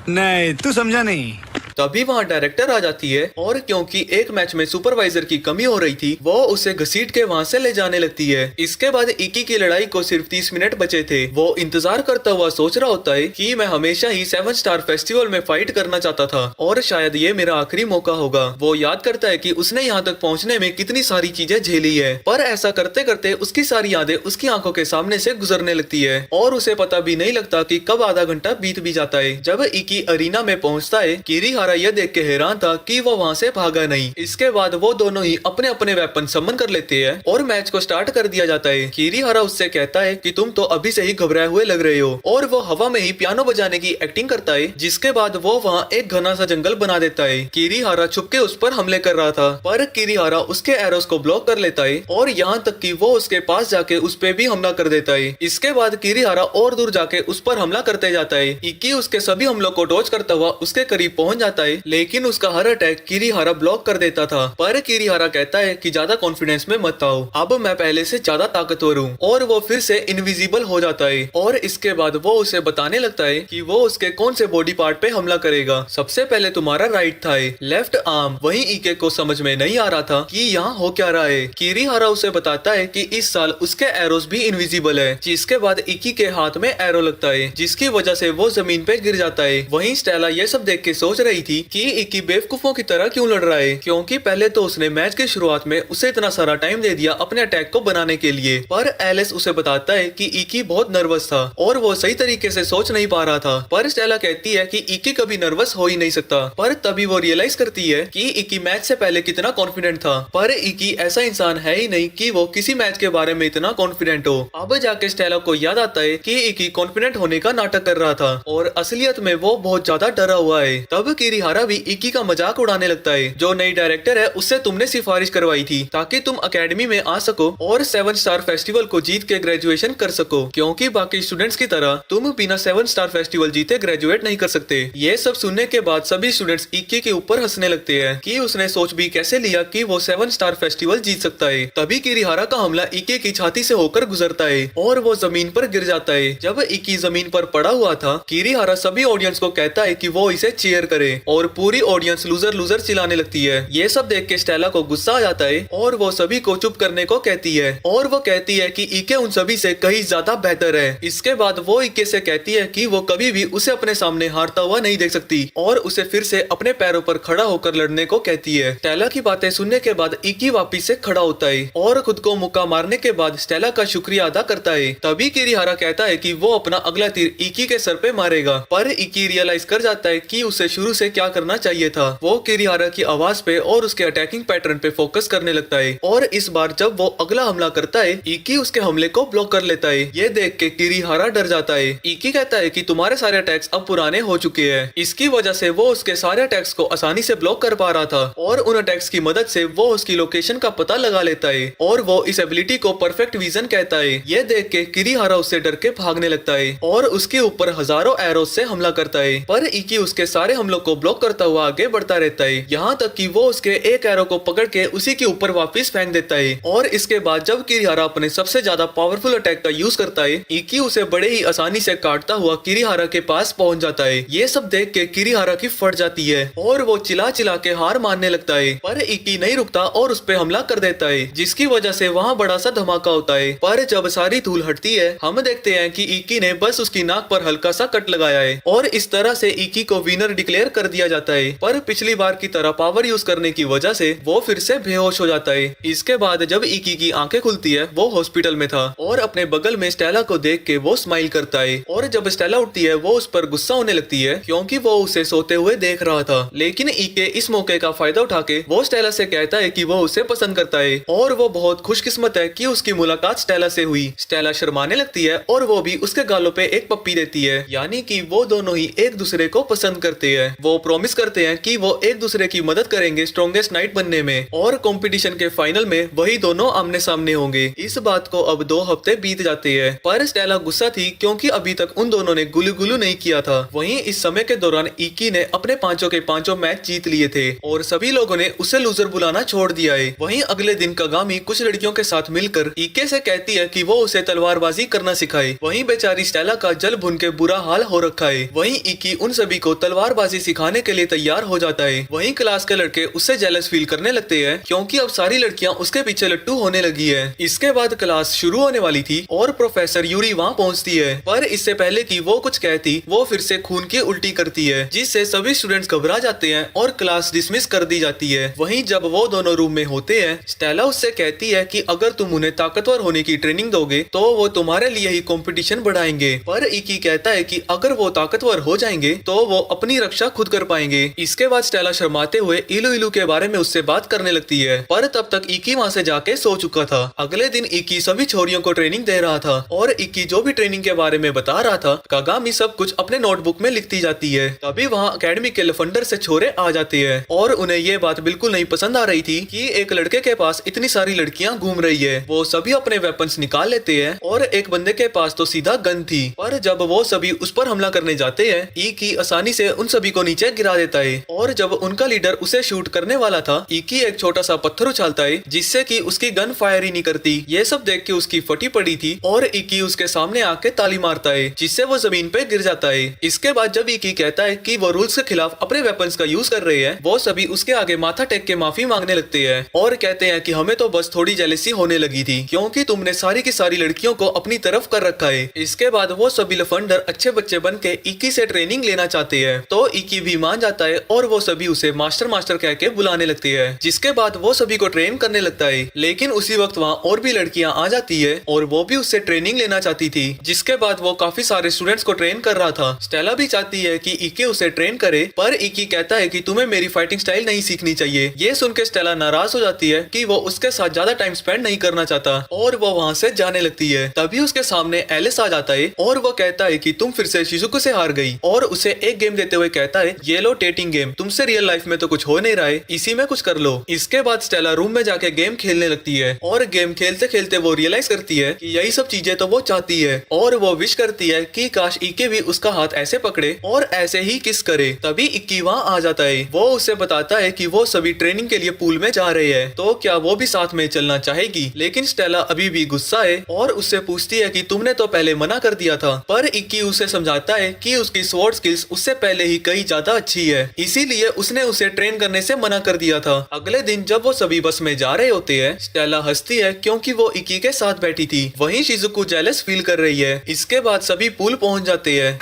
नहीं, तू समझा नहीं। तभी वहाँ डायरेक्टर आ जाती है और क्योंकि एक मैच में सुपरवाइजर की कमी हो रही थी वो उसे घसीट के वहाँ से ले जाने लगती है। इसके बाद इक्की की लड़ाई को सिर्फ 30 मिनट बचे थे। वो इंतजार करता हुआ सोच रहा होता है कि मैं हमेशा ही 7 स्टार फेस्टिवल में फाइट करना चाहता था और शायद ये मेरा आखिरी मौका होगा। वो याद करता है कि उसने यहाँ तक पहुँचने में कितनी सारी चीजें झेली है पर ऐसा करते करते उसकी सारी यादें उसकी आंखों के सामने से गुजरने लगती है और उसे पता भी नहीं लगता कि कब आधा घंटा बीत भी जाता है। जब इक्की अरीना में पहुँचता है किरीहारा यह देख के हैरान था कि वो वहाँ से भागा नहीं। इसके बाद वो दोनों ही अपने अपने वेपन समन कर लेते हैं और मैच को स्टार्ट कर दिया जाता है। किरीहारा उससे कहता है कि तुम तो अभी से ही घबराए हुए लग रहे हो और वो हवा में ही पियानो बजाने की एक्टिंग करता है। जिसके बाद वो वहाँ एक घना सा जंगल बना देता है। किरीहारा छुप के उस पर हमले कर रहा था पर किरीहारा उसके एरोस को ब्लॉक कर लेता है और यहाँ तक कि वो उसके पास जाके उस पे भी हमला कर देता है। इसके बाद किरीहारा और दूर जाके उस पर हमला करते जाता है। इक्की उसके सभी हमलों को डॉज करता हुआ उसके करीब पहुंच जाता है लेकिन उसका हर अटैक किरीहारा ब्लॉक कर देता था। पर किरीहारा कहता है कि ज्यादा कॉन्फिडेंस में मत आओ, अब मैं पहले से ज्यादा ताकतवर हूँ और वो फिर से इनविजिबल हो जाता है। और इसके बाद वो उसे बताने लगता है कि वो उसके कौन से बॉडी पार्ट पे हमला करेगा। सबसे पहले तुम्हारा राइट थाई, लेफ्ट आर्म। वहीं इके को समझ में नहीं आ रहा था कि यहाँ हो क्या रहा है। किरीहारा उसे बताता है कि इस साल उसके एरोस भी इनविजिबल है। जिसके बाद इक्की के हाथ में एरो लगता है जिसकी वजह से वो जमीन पे गिर जाता है। वहीं स्टेला ये सब देख के सोच रही थी कि इक्की बेवकूफों की तरह क्यों लड़ रहा है क्योंकि पहले तो उसने मैच की शुरुआत में उसे इतना सारा टाइम दे दिया अपने अटैक को बनाने के लिए। पर एलिस उसे बताता है कि इक्की बहुत नर्वस था और वो सही तरीके से सोच नहीं पा रहा था। पर स्टेला कहती है कि इक्की कभी नर्वस हो ही नहीं सकता। पर तभी वो रियलाइज करती है कि इक्की मैच से पहले कितना कॉन्फिडेंट था। पर इक्की ऐसा इंसान है ही नहीं कि वो किसी मैच के बारे में इतना कॉन्फिडेंट हो। अब जाके स्टेला को याद आता है कि इक्की कॉन्फिडेंट होने का नाटक कर रहा था और असलियत में वो बहुत ज्यादा डरा हुआ है। तब किरीहारा भी इक्की का मजाक उड़ाने लगता है। जो नई डायरेक्टर है उससे तुमने सिफारिश करवाई थी ताकि तुम एकेडमी में आ सको और 7 स्टार फेस्टिवल को जीत के ग्रेजुएशन कर सको क्योंकि बाकी स्टूडेंट्स की तरह तुम बिना 7 स्टार फेस्टिवल जीते ग्रेजुएट नहीं कर सकते। ये सब सुनने के बाद सभी स्टूडेंट्स इक्की के ऊपर हंसने लगते हैं कि उसने सोच भी कैसे लिया कि वो 7 स्टार फेस्टिवल जीत सकता है। तभी किरीहारा का हमला इक्की की छाती से होकर गुजरता है और वो जमीन पर गिर जाता है। जब इक्की जमीन पर पड़ा हुआ था किरीहारा सभी ऑडियंस को कहता है कि वो इसे चीयर करे और पूरी ऑडियंस लूजर लूजर चिल्लाने लगती है। ये सब देख के स्टेला को गुस्सा आ जाता है और वो सभी को चुप करने को कहती है और वो कहती है कि ईके उन सभी से कहीं ज्यादा बेहतर है। इसके बाद वो ईके से कहती है कि वो कभी भी उसे अपने सामने हारता हुआ नहीं देख सकती और उसे फिर से अपने पैरों पर खड़ा होकर लड़ने को कहती है। स्टेला की बातें सुनने के बाद ईकी वापिस से खड़ा होता है और खुद को मुक्का मारने के बाद स्टेला का शुक्रिया अदा करता है। तभी किरीहारा कहता है कि वो अपना अगला तीर ईकी के सर पे मारेगा, पर ईकी रियलाइज कर जाता है कि उसे शुरू से क्या करना चाहिए था। वो किरीहारा की आवाज पे और उसके अटैकिंग पैटर्न पे फोकस करने लगता है और इस बार जब वो अगला हमला करता है ईकी उसके हमले को ब्लॉक कर लेता है। ये देख के किरीहारा डर जाता है। ईकी कहता है कि तुम्हारे सारे अटैक्स अब पुराने हो चुके हैं। इसकी वजह से वो उसके सारे अटैक्स को आसानी से ब्लॉक कर पा रहा था और उन अटैक्स की मदद से वो उसकी लोकेशन का पता लगा लेता है और वो इस एबिलिटी को परफेक्ट विजन कहता है। ये देख के किरीहारा उससे डर के भागने लगता है और उसके ऊपर हजारों एरोज से हमला करता है, पर ईकी उसके सारे हमलों को ब्लॉक करता हुआ आगे बढ़ता रहता है, यहाँ तक कि वो उसके एक एरो को पकड़ के उसी के ऊपर वापस फेंक देता है। और इसके बाद जब किरीहारा अपने सबसे ज्यादा पावरफुल अटैक का यूज करता है ईकी उसे बड़े ही आसानी से काटता हुआ किरीहारा के पास पहुंच जाता है। ये सब देख के किरीहारा की फट जाती है और वो चिल्ला चिल्ला के हार मानने लगता है, पर ईकी नहीं रुकता और उस पे हमला कर देता है, जिसकी वजह से वहाँ बड़ा सा धमाका होता है। पर जब सारी धूल हटती है हम देखते हैं कि ईकी ने बस उसकी नाक पर हल्का सा कट लगाया है और इस तरह से ईकी को विनर डिक्लेयर कर दिया जाता है। पर पिछली बार की तरह पावर यूज करने की वजह से वो फिर से बेहोश हो जाता है। इसके बाद जब ईकी की आंखें खुलती है वो हॉस्पिटल में था और अपने बगल में स्टेला को देख के वो स्माइल करता है और जब स्टेला उठती है वो उस पर गुस्सा होने लगती है क्योंकि वो उसे सोते हुए देख रहा था। लेकिन ईके इस मौके का फायदा उठा के वो स्टेला से कहता है कि वो उसे पसंद करता है और वो बहुत खुशकिस्मत है कि उसकी मुलाकात स्टेला से हुई। स्टेला शर्माने लगती है और वो भी उसके गालों पे एक पप्पी देती है, यानी कि वो दोनों ही एक दूसरे को पसंद करते हैं। वो प्रॉमिस करते हैं कि वो एक दूसरे की मदद करेंगे स्ट्रॉन्गेस्ट नाइट बनने में और कंपटीशन के फाइनल में वही दोनों आमने सामने होंगे। इस बात को अब 2 हफ्ते बीत जाते हैं, पर स्टेला गुस्सा थी क्योंकि अभी तक उन दोनों ने गुलू गुलू नहीं किया था। वहीं इस समय के दौरान ईकी ने अपने पांचों के पांचों मैच जीत लिए थे और सभी लोगों ने उसे लूजर बुलाना छोड़ दिया है। वहीं अगले दिन कागामी कुछ लड़कियों के साथ मिलकर ईके से कहती है कि वो उसे तलवारबाजी करना सिखाए। वहीं बेचारी स्टेला का जल भुन के बुरा हाल हो रखा है। वहीं ईकी उन सभी को तलवारबाजी सिखाने के लिए तैयार हो जाता है। वहीं क्लास के लड़के उससे जेलस फील करने लगते हैं क्योंकि अब सारी लड़कियां उसके पीछे लट्टू होने लगी है। इसके बाद क्लास शुरू होने वाली थी और प्रोफेसर यूरी वहाँ पहुँचती है, पर इससे पहले कि वो कुछ कहती वो फिर से खून की उल्टी करती है, जिससे सभी स्टूडेंट्स घबरा जाते हैं और क्लास डिसमिस कर दी जाती है। वहीं जब वो दोनों रूम में होते हैं स्टेला उससे कहती है कि अगर तुम उन्हें ताकतवर होने की ट्रेनिंग दोगे तो वो तुम्हारे लिए ही कंपटीशन बढ़ाएंगे, पर ईकी कहता है कि अगर वो ताकतवर हो जाएंगे तो वो अपनी रक्षा खुद कर पाएंगे। इसके बाद स्टेला शर्माते हुए इलू इलू के बारे में उससे बात करने लगती है, पर तब तक ईकी वहाँ से जाके सो चुका था। अगले दिन ईकी सभी छोरियों को ट्रेनिंग दे रहा था और ईकी जो भी ट्रेनिंग के बारे में बता रहा था कागामी सब कुछ अपने नोटबुक में लिखती जाती है। तभी वहाँ अकेडमी के लफंडर से छोरे आ जाते हैं और उन्हें ये बात बिल्कुल नहीं पसंद आ रही थी कि एक लड़के के पास इतनी सारी लड़कियां घूम रही है। वो सभी अपने वेपन्स निकाल लेते हैं और एक बंदे के पास तो सीधा गन थी, पर जब वो सभी उस पर हमला करने जाते हैं ईकी आसानी से उन सभी को नीचे गिरा देता है और जब उनका लीडर उसे शूट करने वाला था ईकी एक छोटा सा पत्थर उछालता है जिससे कि उसकी गन फायर ही नहीं करती। ये सब देख के उसकी फटी पड़ी थी और ईकी उसके सामने आके ताली मारता है जिससे वो जमीन पे गिर जाता है। इसके बाद जब ईकी कहता है कि वो रूल्स के खिलाफ अपने वेपन्स का यूज कर रहे हैं वो सभी उसके आगे माथा टेक के माफी मांगने लगते हैं और कहते हैं कि हमें तो बस थोड़ी जेलसी होने लगी थी क्योंकि तुमने सारी की सारी लड़कियों को अपनी तरफ कर रखा है। इसके बाद वो सभी लफंडर अच्छे बच्चे बन के ईकी से ट्रेनिंग लेना चाहते हैं तो ईकी भी मान जाता है और वो सभी उसे मास्टर मास्टर कह के बुलाने लगते हैं, जिसके बाद वो सभी को ट्रेन करने लगता है। लेकिन उसी वक्त वहाँ और भी लड़कियां आ जाती है और वो भी उससे ट्रेनिंग लेना चाहती थी, जिसके बाद वो काफी सारे स्टूडेंट्स को ट्रेन कर रहा था। स्टेला भी चाहती है कि ईकी उसे ट्रेन करे, पर ईकी कहता है कि तुम्हें मेरी फाइटिंग स्टाइल नहीं सीखनी चाहिए। ये सुन के स्टेला नाराज हो जाती है कि वो उसके साथ ज्यादा टाइम स्पेंड नहीं करना चाहता और वो वहाँ से जाने लगती है। तभी उसके सामने एलिस आ जाता है और वो कहता है कि तुम फिर से शिजुको से हार गई और उसे एक गेम देते हुए कहता है ये लो डेटिंग गेम, तुमसे रियल लाइफ में तो कुछ हो नहीं रहा है, इसी में कुछ कर लो। इसके बाद स्टेला रूम में जाके गेम खेलने लगती है और गेम खेलते खेलते वो रियलाइज करती है कि यही सब चीजें तो वो चाहती है और वो विश करती है कि काश ईके भी उसका हाथ ऐसे पकड़े और ऐसे ही किस करे। तभी इक्की वहाँ आ जाता है। वो उसे बताता है कि वो सभी ट्रेनिंग के लिए पूल में जा रहे हैं तो क्या वो भी साथ में चलना चाहेगी, लेकिन स्टेला अभी भी गुस्सा है और उससे पूछती है कि तुमने तो पहले मना कर दिया था। पर इक्की उसे समझाता है कि उसकी स्वॉर्ड स्किल्स उससे पहले ही कई ज्यादा ज्यादा अच्छी है, इसीलिए उसने उसे ट्रेन करने से मना कर दिया था। अगले दिन जब वो सभी बस में जा रहे होते हैं, स्टेला हंसती है क्योंकि वो इकी के साथ बैठी थी। वहीं शिजुको जेलस फील कर रही है। इसके बाद सभी पूल पहुंच जाते हैं।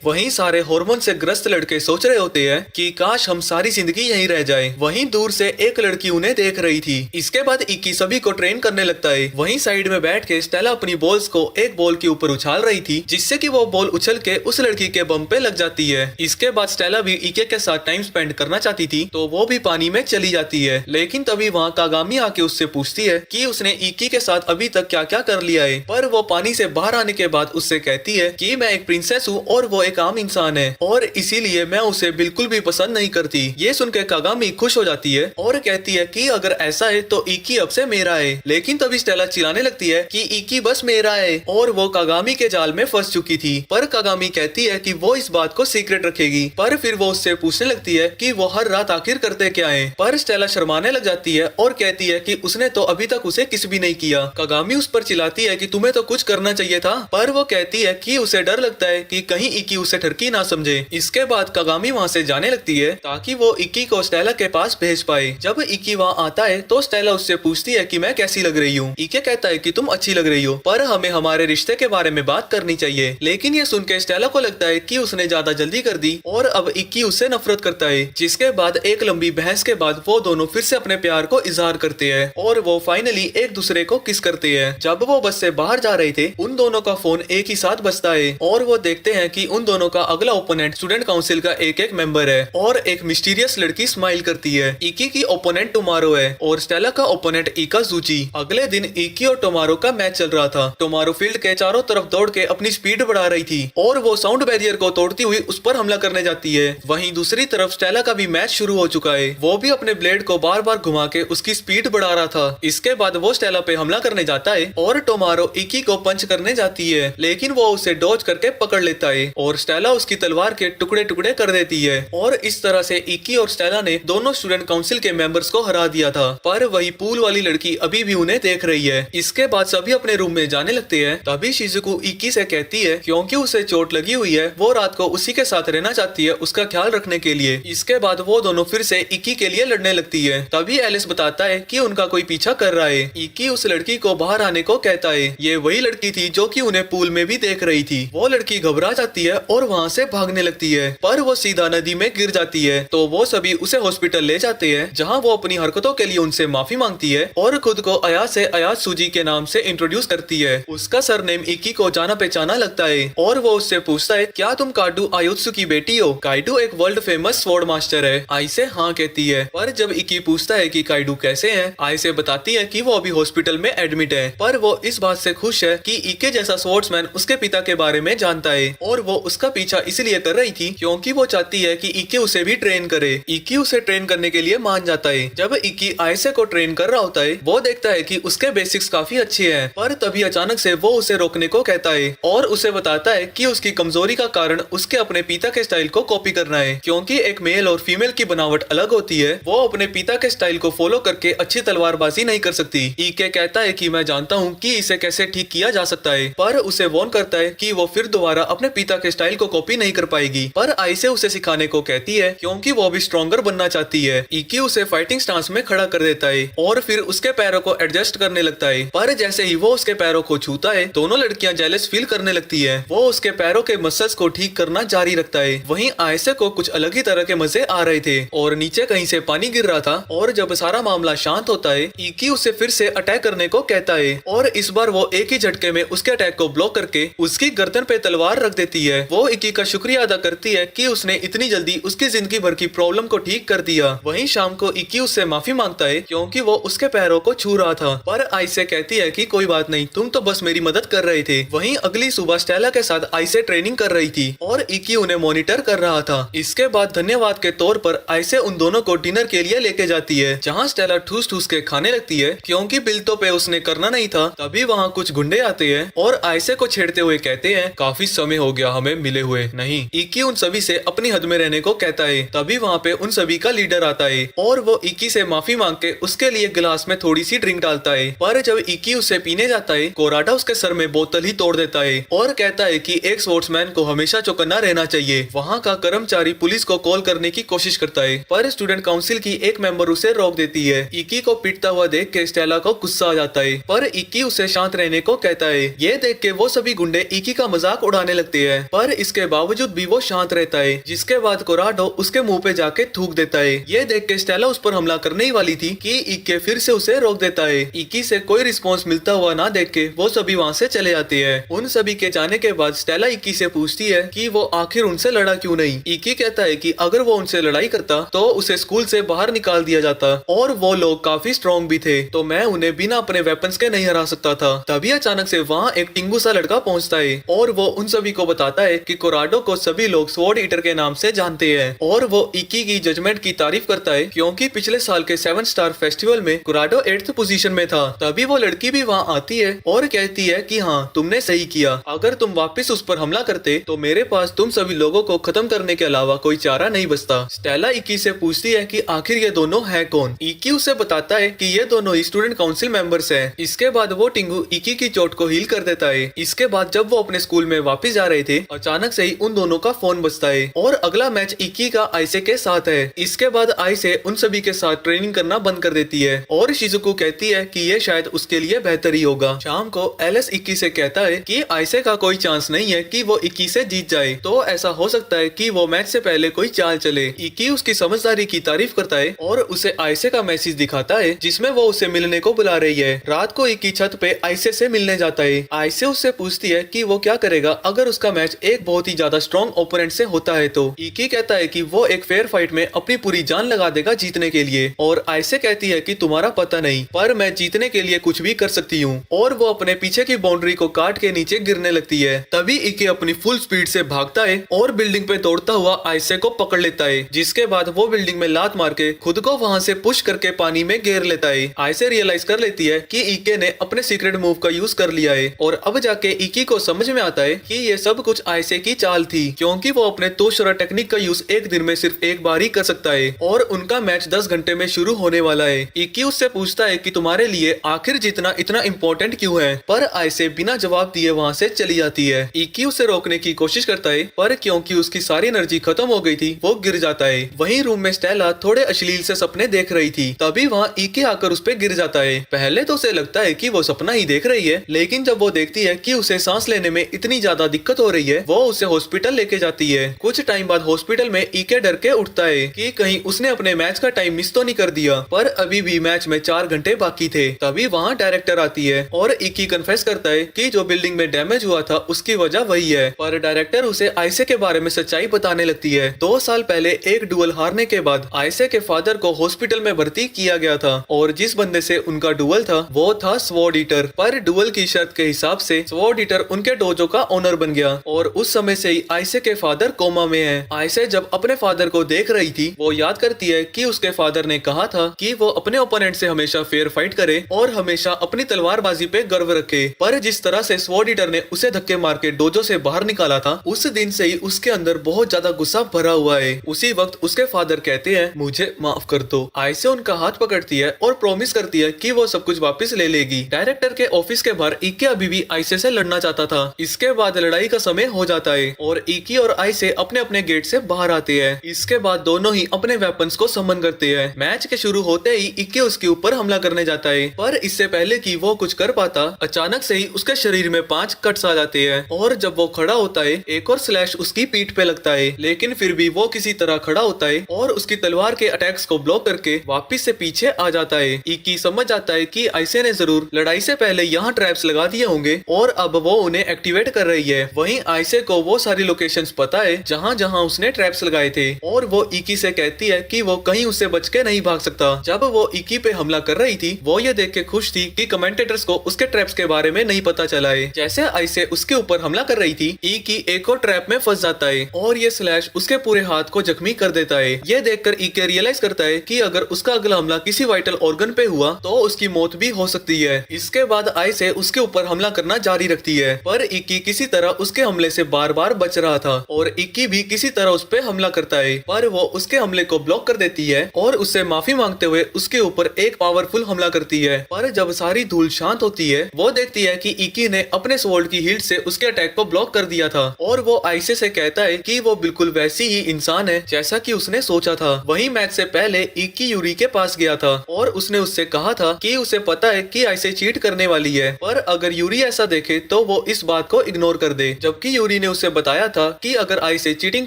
वहीं सारे हार्मोन से ग्रस्त लड़के सोच रहे होते हैं कि काश हम सारी जिंदगी यहीं रह जाएं। वहीं दूर से एक लड़की उन्हें देख रही थी। इसके बाद इक्की सभी को ट्रेन करने लगता है। वहीं साइड में बैठ के स्टेला अपनी बॉल्स को एक बॉल के ऊपर उछाल रही थी, जिससे कि वो बॉल उछल के उस लड़की के बम पे लग जाती है। इसके बाद स्टेला भी इके के साथ टाइम स्पेंड करना चाहती थी, तो वो भी पानी में चली जाती है। लेकिन तभी वहाँ कागामी आके उससे पूछती है कि उसने इक्की के साथ अभी तक क्या क्या कर लिया है। पर वो पानी से बाहर आने के बाद उससे कहती है कि मैं एक प्रिंसेस हूँ और वो एक आम इंसान है, और इसीलिए मैं उसे बिल्कुल भी पसंद नहीं करती। ये सुनकर कागामी खुश हो जाती है और कहती है कि अगर ऐसा है तो इकी अब से मेरा है। लेकिन तभी स्टेला चिल्लाने लगती है कि इकी बस मेरा है, और वो कागामी के जाल में फंस चुकी थी। पर कागामी कहती है कि वो इस बात को सीक्रेट रखेगी। पर फिर वो उससे पूछने लगती है कि वो हर रात आखिर करते क्या है। पर स्टेला शर्माने लग जाती है और कहती है कि उसने तो अभी तक उसे किस भी नहीं किया। कागामी उस पर चिल्लाती है कि तुम्हें तो कुछ करना चाहिए था। पर वो कहती है कि उसे डर लगता है कि कहीं इकी उसे ठरकी ना समझे। इसके बाद कागामी वहाँ से जाने लगती है ताकि वो इक्की को स्टेला के पास भेज पाए। जब इक्की वहाँ आता है तो स्टेला उससे पूछती है कि मैं कैसी लग रही हूँ। इक्की कहता है कि तुम अच्छी लग रही हो, पर हमें हमारे रिश्ते के बारे में बात करनी चाहिए। लेकिन ये सुनकर स्टेला को लगता है कि उसने ज्यादा जल्दी कर दी और अब इक्की उससे नफरत करता है। जिसके बाद एक लंबी बहस के बाद वो दोनों फिर से अपने प्यार को इजहार करते हैं और वो फाइनली एक दूसरे को किस करते हैं। जब वो बस से बाहर जा रहे थे, उन दोनों का फोन एक ही साथ बजता है और वो देखते हैं कि उन दोनों का अगला ओपोनेंट स्टूडेंट काउंसिल का एक मेंबर है और एक मिस्टीरियस लड़की स्माइल करती है। इकी की ओपोनेंट टोमारो है और स्टेला का ओपोनेंट इकाजुची। अगले दिन इकी और टोमारो का मैच चल रहा था। टोमारो फील्ड के चारों तरफ दौड़ के अपनी स्पीड बढ़ा रही थी और वो साउंड बैरियर को तोड़ती हुई उस पर हमला करने जाती है। वहीं दूसरी तरफ स्टेला का भी मैच शुरू हो चुका है। वो भी अपने ब्लेड को बार बार घुमा के उसकी स्पीड बढ़ा रहा था। इसके बाद वो स्टेला पे हमला करने जाता है और टोमारो इकी को पंच करने जाती है, लेकिन वो उसे डॉज करके पकड़ लेता है और स्टेला उसकी तलवार के टुकड़े टुकड़े कर देती है। और इस तरह से इकी और स्टेला ने दोनों स्टूडेंट काउंसिल के मेंबर्स को हरा दिया था। पर वही पूल वाली लड़की अभी भी उन्हें देख रही है। इसके बाद सभी अपने रूम में जाने लगते हैं। तभी शिजुको इकी से कहती है क्योंकि उसे चोट लगी हुई है, वो रात को उसी के साथ रहना चाहती है उसका ख्याल रखने के लिए। इसके बाद वो दोनों फिर से इकी के लिए लड़ने लगती है। तभी एलिस बताता है कि उनका कोई पीछा कर रहा है। इकी उस लड़की को बाहर आने को कहता है। ये वही लड़की थी जो कि उन्हें पूल में भी देख रही थी। वो लड़की घबरा जाती है और वहाँ से भागने लगती है, पर वो सीधा नदी में गिर जाती है। तो वो सभी उसे हॉस्पिटल ले जाते हैं, जहाँ वो अपनी हरकतों के लिए उनसे माफी मांगती है और खुद को अयाज से अयाज सूजी के नाम से इंट्रोड्यूस करती है। उसका सरनेम इकी को जाना पहचाना लगता है और वो उससे पूछता है क्या तुम काइडो आयुत्सु की बेटी हो? काइडो एक वर्ल्ड फेमस स्वॉर्ड मास्टर है। आई से हाँ कहती है। पर जब इकी पूछता है कि काइडो कैसे है, आई से बताती है कि वो अभी हॉस्पिटल में एडमिट है। पर वो इस बात से खुश है कि इके जैसा स्वॉर्ड्समैन उसके पिता के बारे में जानता है और वो उसका पीछा इसलिए कर रही थी क्योंकि वो चाहती है कि इकी उसे भी ट्रेन करे। इकी उसे ट्रेन करने के लिए मान जाता है। जब इकी आयसे को ट्रेन कर रहा होता है, वो देखता है कि उसके बेसिक्स काफी अच्छे हैं, पर तभी अचानक से वो उसे रोकने को कहता है और उसे बताता है कि उसकी कमजोरी का कारण उसके अपने पिता के स्टाइल को कॉपी करना है, क्योंकि एक मेल और फीमेल की बनावट अलग होती है। वो अपने पिता के स्टाइल को फॉलो करके अच्छी तलवारबाजी नहीं कर सकती। इके कहता है कि मैं जानता हूँ कि इसे कैसे ठीक किया जा सकता है, पर उसे वार्न करता है कि वो फिर दोबारा अपने पिता के स्टाइल को कॉपी नहीं कर पाएगी। पर आयसे उसे सिखाने को कहती है क्योंकि वो भी स्ट्रॉन्गर बनना चाहती है। इकी उसे फाइटिंग स्टांस में खड़ा कर देता है और फिर उसके पैरों को एडजस्ट करने लगता है। पर जैसे ही वो उसके पैरों को छूता है, दोनों लड़कियां जेलस फील करने लगती है। वो उसके पैरों के मसल्स को ठीक करना जारी रखता है। वहीं आयसे को कुछ अलग ही तरह के मजे आ रहे थे और नीचे कहीं से पानी गिर रहा था। और जब सारा मामला शांत होता है, इकी उसे फिर से अटैक करने को कहता है और इस बार वो एक ही झटके में उसके अटैक को ब्लॉक करके उसकी गर्दन पे तलवार रख देती है। वो इकी का शुक्रिया अदा करती है कि उसने इतनी जल्दी उसकी जिंदगी भर की प्रॉब्लम को ठीक कर दिया। वहीं शाम को इकी उससे माफी मांगता है क्योंकि वो उसके पैरों को छू रहा था। पर आयसे कहती है कि कोई बात नहीं, तुम तो बस मेरी मदद कर रहे थे। वहीं अगली सुबह स्टेला के साथ आयसे ट्रेनिंग कर रही थी और इकी उन्हें मॉनिटर कर रहा था। इसके बाद धन्यवाद के तौर पर आयसे उन दोनों को डिनर के लिए लेके जाती है, जहाँ स्टेला ठूस ठूस के खाने लगती है क्योंकि बिल तो पे उसने करना नहीं था। तभी वहाँ कुछ गुंडे आते हैं और आयसे को छेड़ते हुए कहते हैं काफी समय हो गया हमें मिले हुए नहीं। इक्की उन सभी से अपनी हद में रहने को कहता है। तभी वहाँ पे उन सभी का लीडर आता है और वो इक्की से माफी मांग के उसके लिए गिलास में थोड़ी सी ड्रिंक डालता है। पर जब इक्की उसे पीने जाता है, कोराडा उसके सर में बोतल ही तोड़ देता है और कहता है कि एक स्पोर्ट्समैन को हमेशा चौकन्ना रहना चाहिए। वहाँ का कर्मचारी पुलिस को कॉल करने की कोशिश करता है, पर स्टूडेंट काउंसिल की एक मेंबर उसे रोक देती है। इक्की को पीटता हुआ देख के स्टेला को गुस्सा आ जाता है, पर इक्की उसे शांत रहने को कहता है। ये देख के वो सभी गुंडे इक्की का मजाक उड़ाने लगते हैं, पर इसके बावजूद भी वो शांत रहता है। जिसके बाद कोराडो उसके मुंह पे जाके थूक देता है। ये देख के स्टेला उस पर हमला करने ही वाली थी कि इक्की फिर से उसे रोक देता है। इक्की से कोई रिस्पॉन्स मिलता हुआ ना देख के वो सभी वहाँ से चले जाते हैं। उन सभी के जाने के बाद स्टेला इक्की से पूछती है कि वो आखिर उनसे लड़ा क्यों नहीं। इक्की कहता है कि अगर वो उनसे लड़ाई करता तो उसे स्कूल से बाहर निकाल दिया जाता और वो लोग काफी स्ट्रॉन्ग भी थे, तो मैं उन्हें बिना अपने वेपन्स के नहीं हरा सकता था। तभी अचानक से वहाँ एक टिंगू सा लड़का पहुँचता है और वो उन सभी को बताता है कि कोराडो को सभी लोग स्वॉर्ड ईटर के नाम से जानते हैं और वो इक्की की जजमेंट की तारीफ करता है क्योंकि पिछले साल के 7 स्टार फेस्टिवल में कोराडो 8th पोजीशन में था। तभी वो लड़की भी वहाँ आती है और कहती है कि हाँ, तुमने सही किया। अगर तुम वापस उस पर हमला करते तो मेरे पास तुम सभी लोगों को खत्म करने के अलावा कोई चारा नहीं बचता। स्टेला इक्की से पूछती है कि आखिर ये दोनों है कौन। इक्की उसे बताता है कि ये दोनों स्टूडेंट काउंसिल मेंबर्स हैं। इसके बाद वो टिंगू इक्की की चोट को हील कर देता है। इसके बाद जब वो अपने स्कूल में वापस जा रहे थे, अचानक से ही उन दोनों का फोन बजता है और अगला मैच इक्की का आइसे के साथ है। इसके बाद आइसे उन सभी के साथ ट्रेनिंग करना बंद कर देती है और शिजुको कहती है कि ये शायद उसके लिए बेहतर ही होगा। शाम को एलिस इक्की से कहता है कि आइसे का कोई चांस नहीं है कि वो इक्की से जीत जाए, तो ऐसा हो सकता है कि वो मैच से पहले कोई चाल चले। इक्की उसकी समझदारी की तारीफ करता है और उसे आइसे का मैसेज दिखाता है जिसमें वो उसे मिलने को बुला रही है। रात को इक्की छत पे आइसे से मिलने जाता है। आइसे उससे पूछती है कि वो क्या करेगा अगर उसका मैच एक बहुत ही ज्यादा स्ट्रॉन्ग ओपोनेंट से होता है। तो इक्की कहता है कि वो एक फेयर फाइट में अपनी पूरी जान लगा देगा जीतने के लिए, और आइसे कहती है कि तुम्हारा पता नहीं, पर मैं जीतने के लिए कुछ भी कर सकती हूँ, और वो अपने पीछे की बाउंड्री को काट के नीचे गिरने लगती है। तभी इक्की अपनी फुल स्पीड से भागता है और बिल्डिंग पे दौड़ता हुआ आइसे को पकड़ लेता है। जिसके बाद वो बिल्डिंग में लात मार के खुद को वहाँ से पुश करके पानी में घेर लेता है। आइसे रियलाइज कर लेती है कि इक्की ने अपने सीक्रेट मूव का यूज कर लिया है, और अब जाके इक्की को समझ में आता है कि ये सब कुछ आइसे की चाल थी, क्योंकि वो अपने तोशरा टेक्निक का यूज एक दिन में सिर्फ एक बार ही कर सकता है और उनका मैच 10 घंटे में शुरू होने वाला है। इक्की उससे पूछता है कि तुम्हारे लिए आखिर जीतना इतना इम्पोर्टेंट क्यों है, पर आइसे बिना जवाब दिए वहाँ से चली जाती है। इक्की उसे रोकने की कोशिश करता है, पर क्योंकि उसकी सारी एनर्जी खत्म हो गई थी वो गिर जाता है। वहीं रूम में स्टेला थोड़े अश्लील से सपने देख रही थी। तभी वहाँ इक्की आकर उस पे गिर जाता है। पहले तो उसे लगता है कि वो सपना ही देख रही है, लेकिन जब वो देखती है कि उसे सांस लेने में इतनी ज्यादा दिक्कत हो रही है, वो उसे हॉस्पिटल लेके जाती है। कुछ टाइम बाद हॉस्पिटल में इक्की डर के उठता है कि कहीं उसने अपने मैच का टाइम मिस तो नहीं कर दिया, पर अभी भी मैच में 4 घंटे बाकी थे। तभी वहाँ डायरेक्टर आती है और इक्की कन्फेस करता है कि जो बिल्डिंग में डैमेज हुआ था उसकी वजह वही है, पर डायरेक्टर उसे आइसे के बारे में सच्चाई बताने लगती है। 2 साल पहले एक डुअल हारने के बाद आइसे के फादर को हॉस्पिटल में भर्ती किया गया था, और जिस बंदे से उनका डुअल था वो था स्वॉर्ड ईटर। पर डुअल की शर्त के हिसाब से स्वॉर्ड ईटर उनके डोजो का ओनर बन गया, और उस समय से ही आइसे के फादर कोमा में है। आइसे जब अपने फादर को देख रही थी, वो याद करती है कि उसके फादर ने कहा था कि वो अपने ओपोनेंट से हमेशा फेयर फाइट करे और हमेशा अपनी तलवारबाजी पे गर्व रखे। पर जिस तरह से स्वॉर्ड ईटर ने उसे धक्के मार के डोजो से बाहर निकाला था, उस दिन से ही उसके अंदर बहुत ज्यादा गुस्सा भरा हुआ है। उसी वक्त उसके फादर कहते हैं मुझे माफ कर दो। आइसे उनका हाथ पकड़ती है और प्रॉमिस करती है कि वो सब कुछ वापस ले लेगी। डायरेक्टर के ऑफिस के बाहर इक्की अभी भी आइसे से लड़ना चाहता था। इसके बाद लड़ाई का समय हो जाता है और इक्की और आइसे अपने अपने गेट से बाहर आते हैं। इसके बाद दोनों ही अपने वेपन्स को समन करते हैं। मैच के शुरू होते ही इक्की उसके ऊपर हमला करने जाता है, पर इससे पहले कि वो कुछ कर पाता, अचानक से ही उसके शरीर में 5 कट्स आ जाते हैं, और जब वो खड़ा होता है एक और स्लैश उसकी पीठ पे लगता है, लेकिन फिर भी वो किसी तरह खड़ा होता है और उसकी तलवार के अटैक्स को ब्लॉक करके वापस से पीछे आ जाता है। इक्की समझ जाता है कि आइसे ने जरूर लड़ाई से पहले यहाँ ट्रैप्स लगा दिए होंगे और अब वो उन्हें एक्टिवेट कर रही है। वहीं आइसे को वो सारी लोकेशंस पता है जहाँ जहाँ उसने ट्रैप्स लगाए थे, और वो इक्की से कहती है कि वो कहीं उससे बच के नहीं भाग सकता। जब वो इक्की पे हमला कर रही थी, वो ये देख के खुश थी कि कमेंटेटर्स को उसके ट्रैप्स के बारे में नहीं पता चला है। जैसे आइसे उसके ऊपर हमला कर रही थी, इक्की एक और ट्रैप में फंस जाता है और ये स्लैश उसके पूरे हाथ को जख्मी कर देता है। ये देखकर इक्की रियलाइज करता है कि अगर उसका अगला हमला किसी वाइटल ऑर्गन पे हुआ तो उसकी मौत भी हो सकती है। इसके बाद आइसे उसके ऊपर हमला करना जारी रखती है, पर इक्की किसी तरह उसके हमले से बार बार बच रहा था और इक्की भी किसी तरह उस पे हमला करता है, पर वो उसके हमले को ब्लॉक कर देती है और उससे माफी मांगते हुए उसके ऊपर एक पावरफुल हमला करती है। पर जब सारी धूल शांत होती है, वो देखती है कि इक्की ने अपने स्वॉर्ड की हीट से उसके अटैक को ब्लॉक कर दिया था और वो आइसे से कहता है कि वो बिल्कुल वैसी ही इंसान है जैसा कि उसने सोचा था। वहीं मैच से पहले इक्की यूरी के पास गया था और उसने उससे कहा था कि उसे पता है कि आइसे चीट करने वाली है, पर अगर यूरी ऐसा देखे तो वो इस बात को इग्नोर कर दे। जबकि यूरी ने उसे बताया था कि अगर आइसे चीटिंग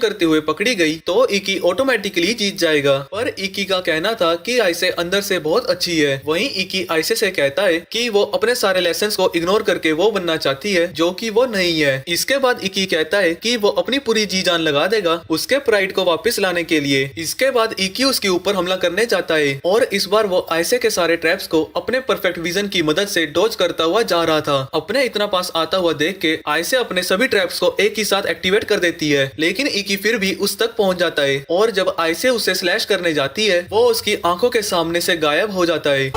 करते हुए पकड़ी गई तो इक्की ऑटोमेटिकली जीत जाएगा, पर इक्की का कहना था कि आइसे अंदर से बहुत अच्छी है। वहीं इक्की आइसे से कहता है कि वो अपने सारे लेसन्स को इग्नोर करके वो बनना चाहती है जो कि वो नहीं है। इसके बाद इक्की कहता है कि वो अपनी पूरी जी जान लगा देगा उसके प्राइड को वापस लाने के लिए। इसके बाद इक्की उसके ऊपर हमला करने जाता है और इस बार वो आइसे के सारे ट्रैप्स को अपने परफेक्ट विजन की मदद से डॉज करता हुआ जा रहा था। अपने इतना पास आता हुआ देख के आइसे अपने सभी ट्रैप्स को एक ही साथ एक्टिवेट कर देती है, लेकिन इक्की फिर भी उस तक पहुंच जाता है और जब आइसे उसे स्लैश करने जाती है वो उसकी आंखों के सामने से गायब हो जाता है।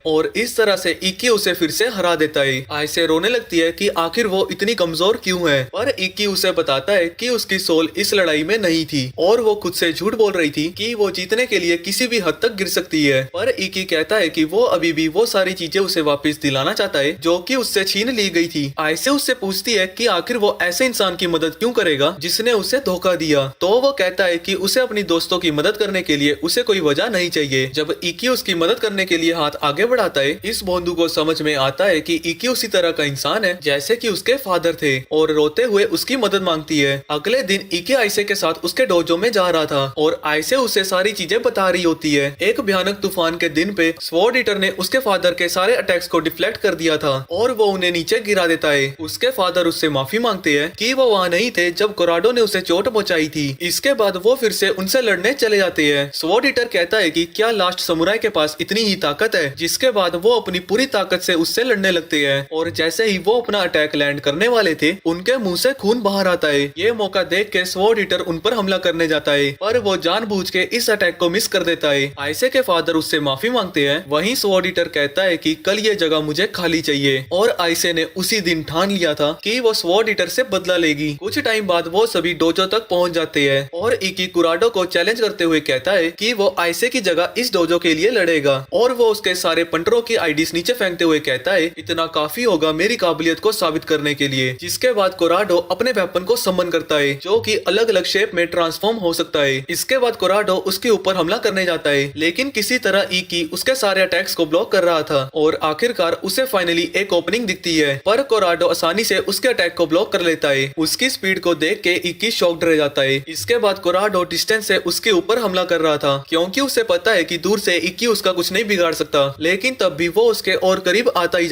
और इस तरह से इक्की उसे फिर से हरा देता है। आइसे रोने लगती है कि आखिर वो इतनी कमजोर क्यों है, पर इक्की उसे बताता है कि उसकी सोल इस लड़ाई में नहीं थी और वो खुद से झूठ बोल रही थी कि वो जीतने के लिए किसी भी हद तक गिर सकती है। पर इक्की कहता है कि वो अभी भी वो सारी चीजें उसे वापस दिलाना चाहता है जो कि उससे छीन ली गई थी। आइसे उससे पूछती है कि आखिर वो ऐसे इंसान की मदद क्यों करेगा जिसने उसे धोखा दिया, तो वो कहता है कि उसे अपनी दोस्तों की मदद करने के लिए उसे कोई वजह नहीं चाहिए। जब इक्की उसकी मदद करने के लिए हाथ आगे बढ़ाता है, इस बोंदू को समझ में आता है कि इक्की उसी तरह का इंसान है जैसे कि उसके फादर थे और रोते हुए उसकी मदद मांगती है। अगले दिन इक्की आइसे के साथ उसके डोजो में जा रहा था और आइसे उसे सारी चीजें बता रही होती है। एक भयानक तूफान के दिन पे स्वॉर्ड ईटर ने उसके फादर के सारे अटैक्स को डिफ्लेक्ट कर दिया था और वो उन्हें नीचे गिरा देता है। उसके फादर उससे माफी मांगते हैं कि वो वहाँ नहीं थे जब कोराडो ने उसे चोट पहुंचाई थी। इसके बाद वो फिर से उनसे लड़ने चले जाते हैं। स्वॉर्ड ईटर कहता है कि क्या लास्ट समुराई के पास इतनी ही ताकत है, जिसके बाद वो अपनी पूरी ताकत से उससे लड़ने लगते हैं और जैसे ही वो अपना अटैक लैंड करने वाले थे उनके मुंह से खून बाहर आता है। ये मौका देख के स्वॉर्ड ईटर उन पर हमला करने जाता है, पर वो जानबूझ के इस अटैक को मिस कर देता है। आइसे के फादर उससे माफी मांगते हैं। वहीं स्वॉर्ड ईटर कहता है कि कल ये जगह मुझे खाली चाहिए और आइसे ने उसी दिन ठान लिया था कि वो स्वॉर्ड ईटर से बदला लेगी। कुछ टाइम बाद वो सभी डोजो तक पहुंच जाते हैं और इक्की कुराडो को चैलेंज करते हुए कहता है कि वो आइसे की जगह इस डोजो के लिए लड़ेगा और वो उसके सारे पंटरों की आईडीज नीचे फेंकते हुए कहता है इतना काफी होगा मेरी काबिलियत को साबित करने के लिए। जिसके बाद कोराडो अपने वेपन को समन करता है जो कि अलग अलग शेप में ट्रांसफॉर्म हो सकता है। इसके बाद कोराडो उसके ऊपर हमला करने जाता है, लेकिन किसी तरह इक्की उसके सारे अटैक्स को ब्लॉक कर रहा था और आखिरकार उसे फाइनली एक ओपनिंग दिखती है, पर कोराडो आसानी से उसके अटैक को ब्लॉक कर लेता है। उसकी स्पीड को देख के इक्की शॉक्ड रह जाता है। इसके बाद कोराडो डिस्टेंस से उसके ऊपर हमला कर रहा था क्योंकि उसे पता है कि दूर से इक्की उसका कुछ नहीं बिगाड़ सकता, लेकिन तब भी वो उसके और करीब आता ही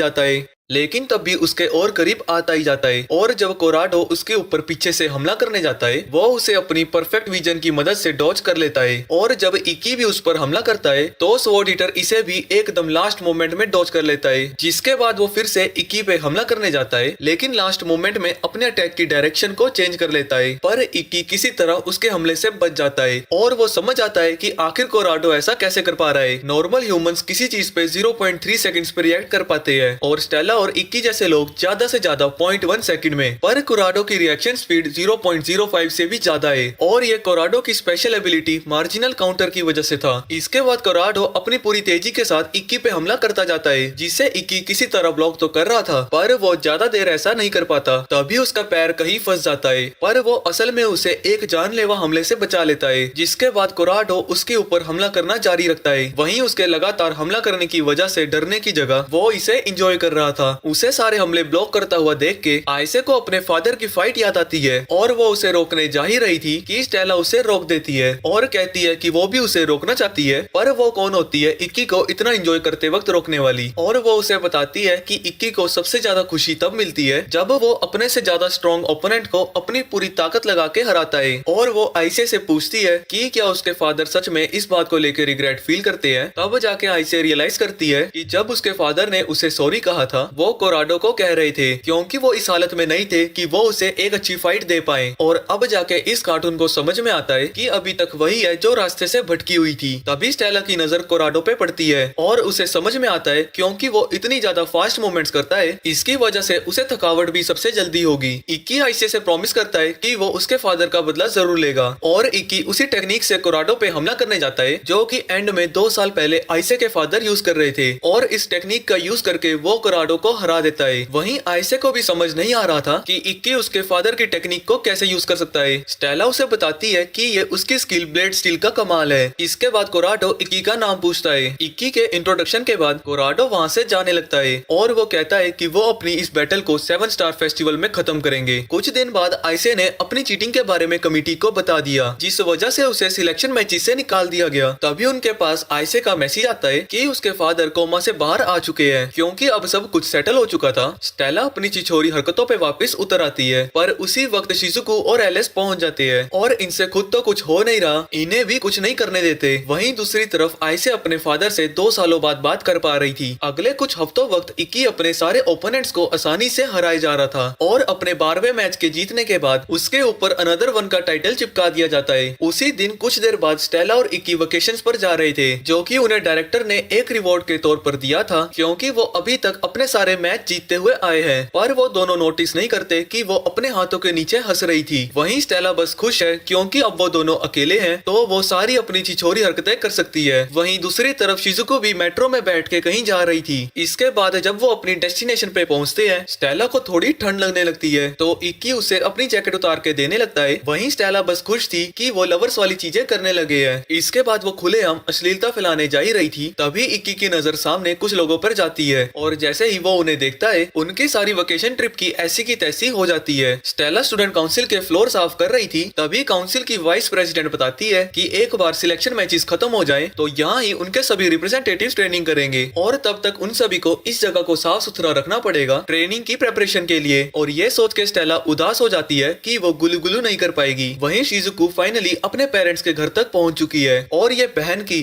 जाता है और जब कोराडो उसके ऊपर पीछे से हमला करने जाता है वो उसे अपनी परफेक्ट विजन की मदद से डॉज कर लेता है और जब इक्की भी उस पर हमला करता है तो स्वॉर्ड ईटर इसे भी एकदम लास्ट मोमेंट में डॉज कर लेता है। जिसके बाद वो फिर से इक्की पे हमला करने जाता है, लेकिन लास्ट मोमेंट में अपने अटैक की डायरेक्शन को चेंज कर लेता है, पर इक्की किसी तरह उसके हमले से बच जाता है और वो समझ आता है कि आखिर कोराडो ऐसा कैसे कर पा रहा है। नॉर्मल ह्यूमंस किसी चीज पे 0.3 सेकंड्स पे रिएक्ट कर पाते हैं और स्टेला और इक्की जैसे लोग ज्यादा से ज्यादा 0.1 सेकंड में, पर कोराडो की रिएक्शन स्पीड 0.05 से भी ज्यादा है और ये कोराडो की स्पेशल एबिलिटी मार्जिनल काउंटर की वजह से था। इसके बाद कोराडो अपनी पूरी तेजी के साथ इक्की पे हमला करता जाता है, जिसे इक्की किसी तरह ब्लॉक तो कर रहा था पर वो ज्यादा देर ऐसा नहीं कर पाता। तभी उसका पैर कहीं फंस जाता है, पर वो असल में उसे एक जानलेवा हमले से बचा लेता है। जिसके बाद कोराडो उसके ऊपर हमला करना जारी रखता है। वहीं उसके लगातार हमला करने की वजह से डरने की जगह वो इसे एंजॉय कर रहा था। उसे सारे हमले ब्लॉक करता हुआ देख के आइसे को अपने फादर की फाइट याद आती है और वो उसे रोकने जा ही रही थी कि स्टेला उसे रोक देती है और कहती है कि वो भी उसे रोकना चाहती है, पर वो कौन होती है इक्की को इतना एंजॉय करते वक्त रोकने वाली। और वो उसे बताती है कि इक्की को सबसे ज्यादा खुशी तब मिलती है जब वो अपने से ज्यादा स्ट्रॉन्ग ओपोनेंट को अपनी पूरी ताकत लगा के हराता है। और वो आइसे से पूछती है कि क्या उसके फादर सच में इस बात को लेकर रिग्रेट फील करते हैं। तब जाके आइसे रियलाइज करती है कि जब उसके फादर ने उसे सॉरी कहा था वो कोराडो को कह रहे थे, क्योंकि वो इस हालत में नहीं थे कि वो उसे एक अच्छी फाइट दे पाए। और अब जाके इस कार्टून को समझ में आता है कि अभी तक वही है जो रास्ते से भटकी हुई थी। तभी स्टेला की नजर कोराडो पे पड़ती है और उसे समझ में आता है, क्योंकि वो इतनी ज्यादा फास्ट मूवमेंट्स करता है, इसकी वजह से उसे थकावट भी सबसे जल्दी होगी। इक्की आइसे से प्रॉमिस करता है कि वो उसके फादर का बदला जरूर लेगा और इक्की उसी टेक्निक से कोराडो पे हमला करने जाता है जो कि एंड में 2 साल पहले आइसे के फादर यूज कर रहे थे, और इस टेक्निक का यूज करके वो कोराडो को हरा देता है। वहीं आइसे को भी समझ नहीं आ रहा था कि इक्की उसके फादर की टेक्निक को कैसे यूज कर सकता है। स्टेला उसे बताती है कि ये उसकी स्किल ब्लेड स्टील का कमाल है। इसके बाद कोराडो इक्की का नाम पूछता है। इक्की के इंट्रोडक्शन के बाद कोराडो वहाँ से जाने लगता है और वो कहता है कि वो अपनी इस बैटल को 7 स्टार फेस्टिवल में खत्म करेंगे। कुछ दिन बाद आइसे ने अपनी चीटिंग के बारे में कमेटी को बता दिया, जिस वजह से उसे सिलेक्शन मैचेस से निकाल दिया गया। तभी उनके पास आइसे का मैसेज आता है कि उसके फादर कोमा से बाहर आ चुके हैं, क्योंकि अब सब कुछ सेटल हो चुका था। स्टेला अपनी छिछोरी हरकतों पे वापस उतर आती है, पर उसी वक्त शिजुको और एलिस पहुंच जाते हैं और इनसे खुद तो कुछ हो नहीं रहा, इन्हें भी कुछ नहीं करने देते। वहीं दूसरी तरफ आइसे अपने फादर से 2 सालों बाद बात कर पा रही थी। अगले कुछ हफ्तों वक्त इक्की अपने सारे ओपोनेंट्स को आसानी से हराए जा रहा था और अपने 12वें मैच के जीतने के बाद उसके ऊपर अनदर वन का टाइटल चिपका दिया जाता है। उसी दिन कुछ देर बाद स्टेला और इक्की वेकेशंस पर जा रहे थे, जो कि उन्हें डायरेक्टर ने एक रिवॉर्ड के तौर पर दिया था, क्योंकि वो अभी तक अपने सारे मैच जीतते हुए आए हैं। पर वो दोनों नोटिस नहीं करते कि वो अपने हाथों के नीचे हंस रही थी। वहीं स्टेला बस खुश है, क्योंकि अब वो दोनों अकेले हैं तो वो सारी अपनी छिछोरी हरकतें कर सकती है। वहीं दूसरी तरफ शिजुको भी मेट्रो में बैठ के कहीं जा रही थी। इसके बाद जब वो अपनी डेस्टिनेशन पे पहुंचते हैं, स्टेला को थोड़ी ठंड लगने लगती है तो इक्की उसे अपनी जैकेट उतार के देने लगता है। वहीं स्टेला बस खुश थी कि वो लवर्स वाली चीजें करने लगे हैं। इसके बाद वो खुलेआम अश्लीलता फैलाने जा ही रही थी, तभी इक्की की नजर सामने कुछ लोगों पर जाती है और जैसे ही वो उन्हें देखता है, उनकी सारी वेकेशन ट्रिप की ऐसी की तैसी हो जाती है। स्टेला स्टूडेंट काउंसिल के फ्लोर साफ कर रही थी, तभी काउंसिल की वाइस प्रेसिडेंट बताती है कि एक बार सिलेक्शन मैचेस खत्म हो जाए तो यहाँ ही उनके सभी रिप्रेजेंटेटिव्स ट्रेनिंग करेंगे और तब तक उन सभी को इस जगह को साफ सुथरा रखना पड़ेगा ट्रेनिंग की प्रेपरेशन के लिए। और ये सोच के स्टेला उदास हो जाती है कि वो गुलू नहीं कर पाएगी। वहीं शिजुको फाइनली अपने पेरेंट्स के घर तक पहुंच चुकी है और ये बहन की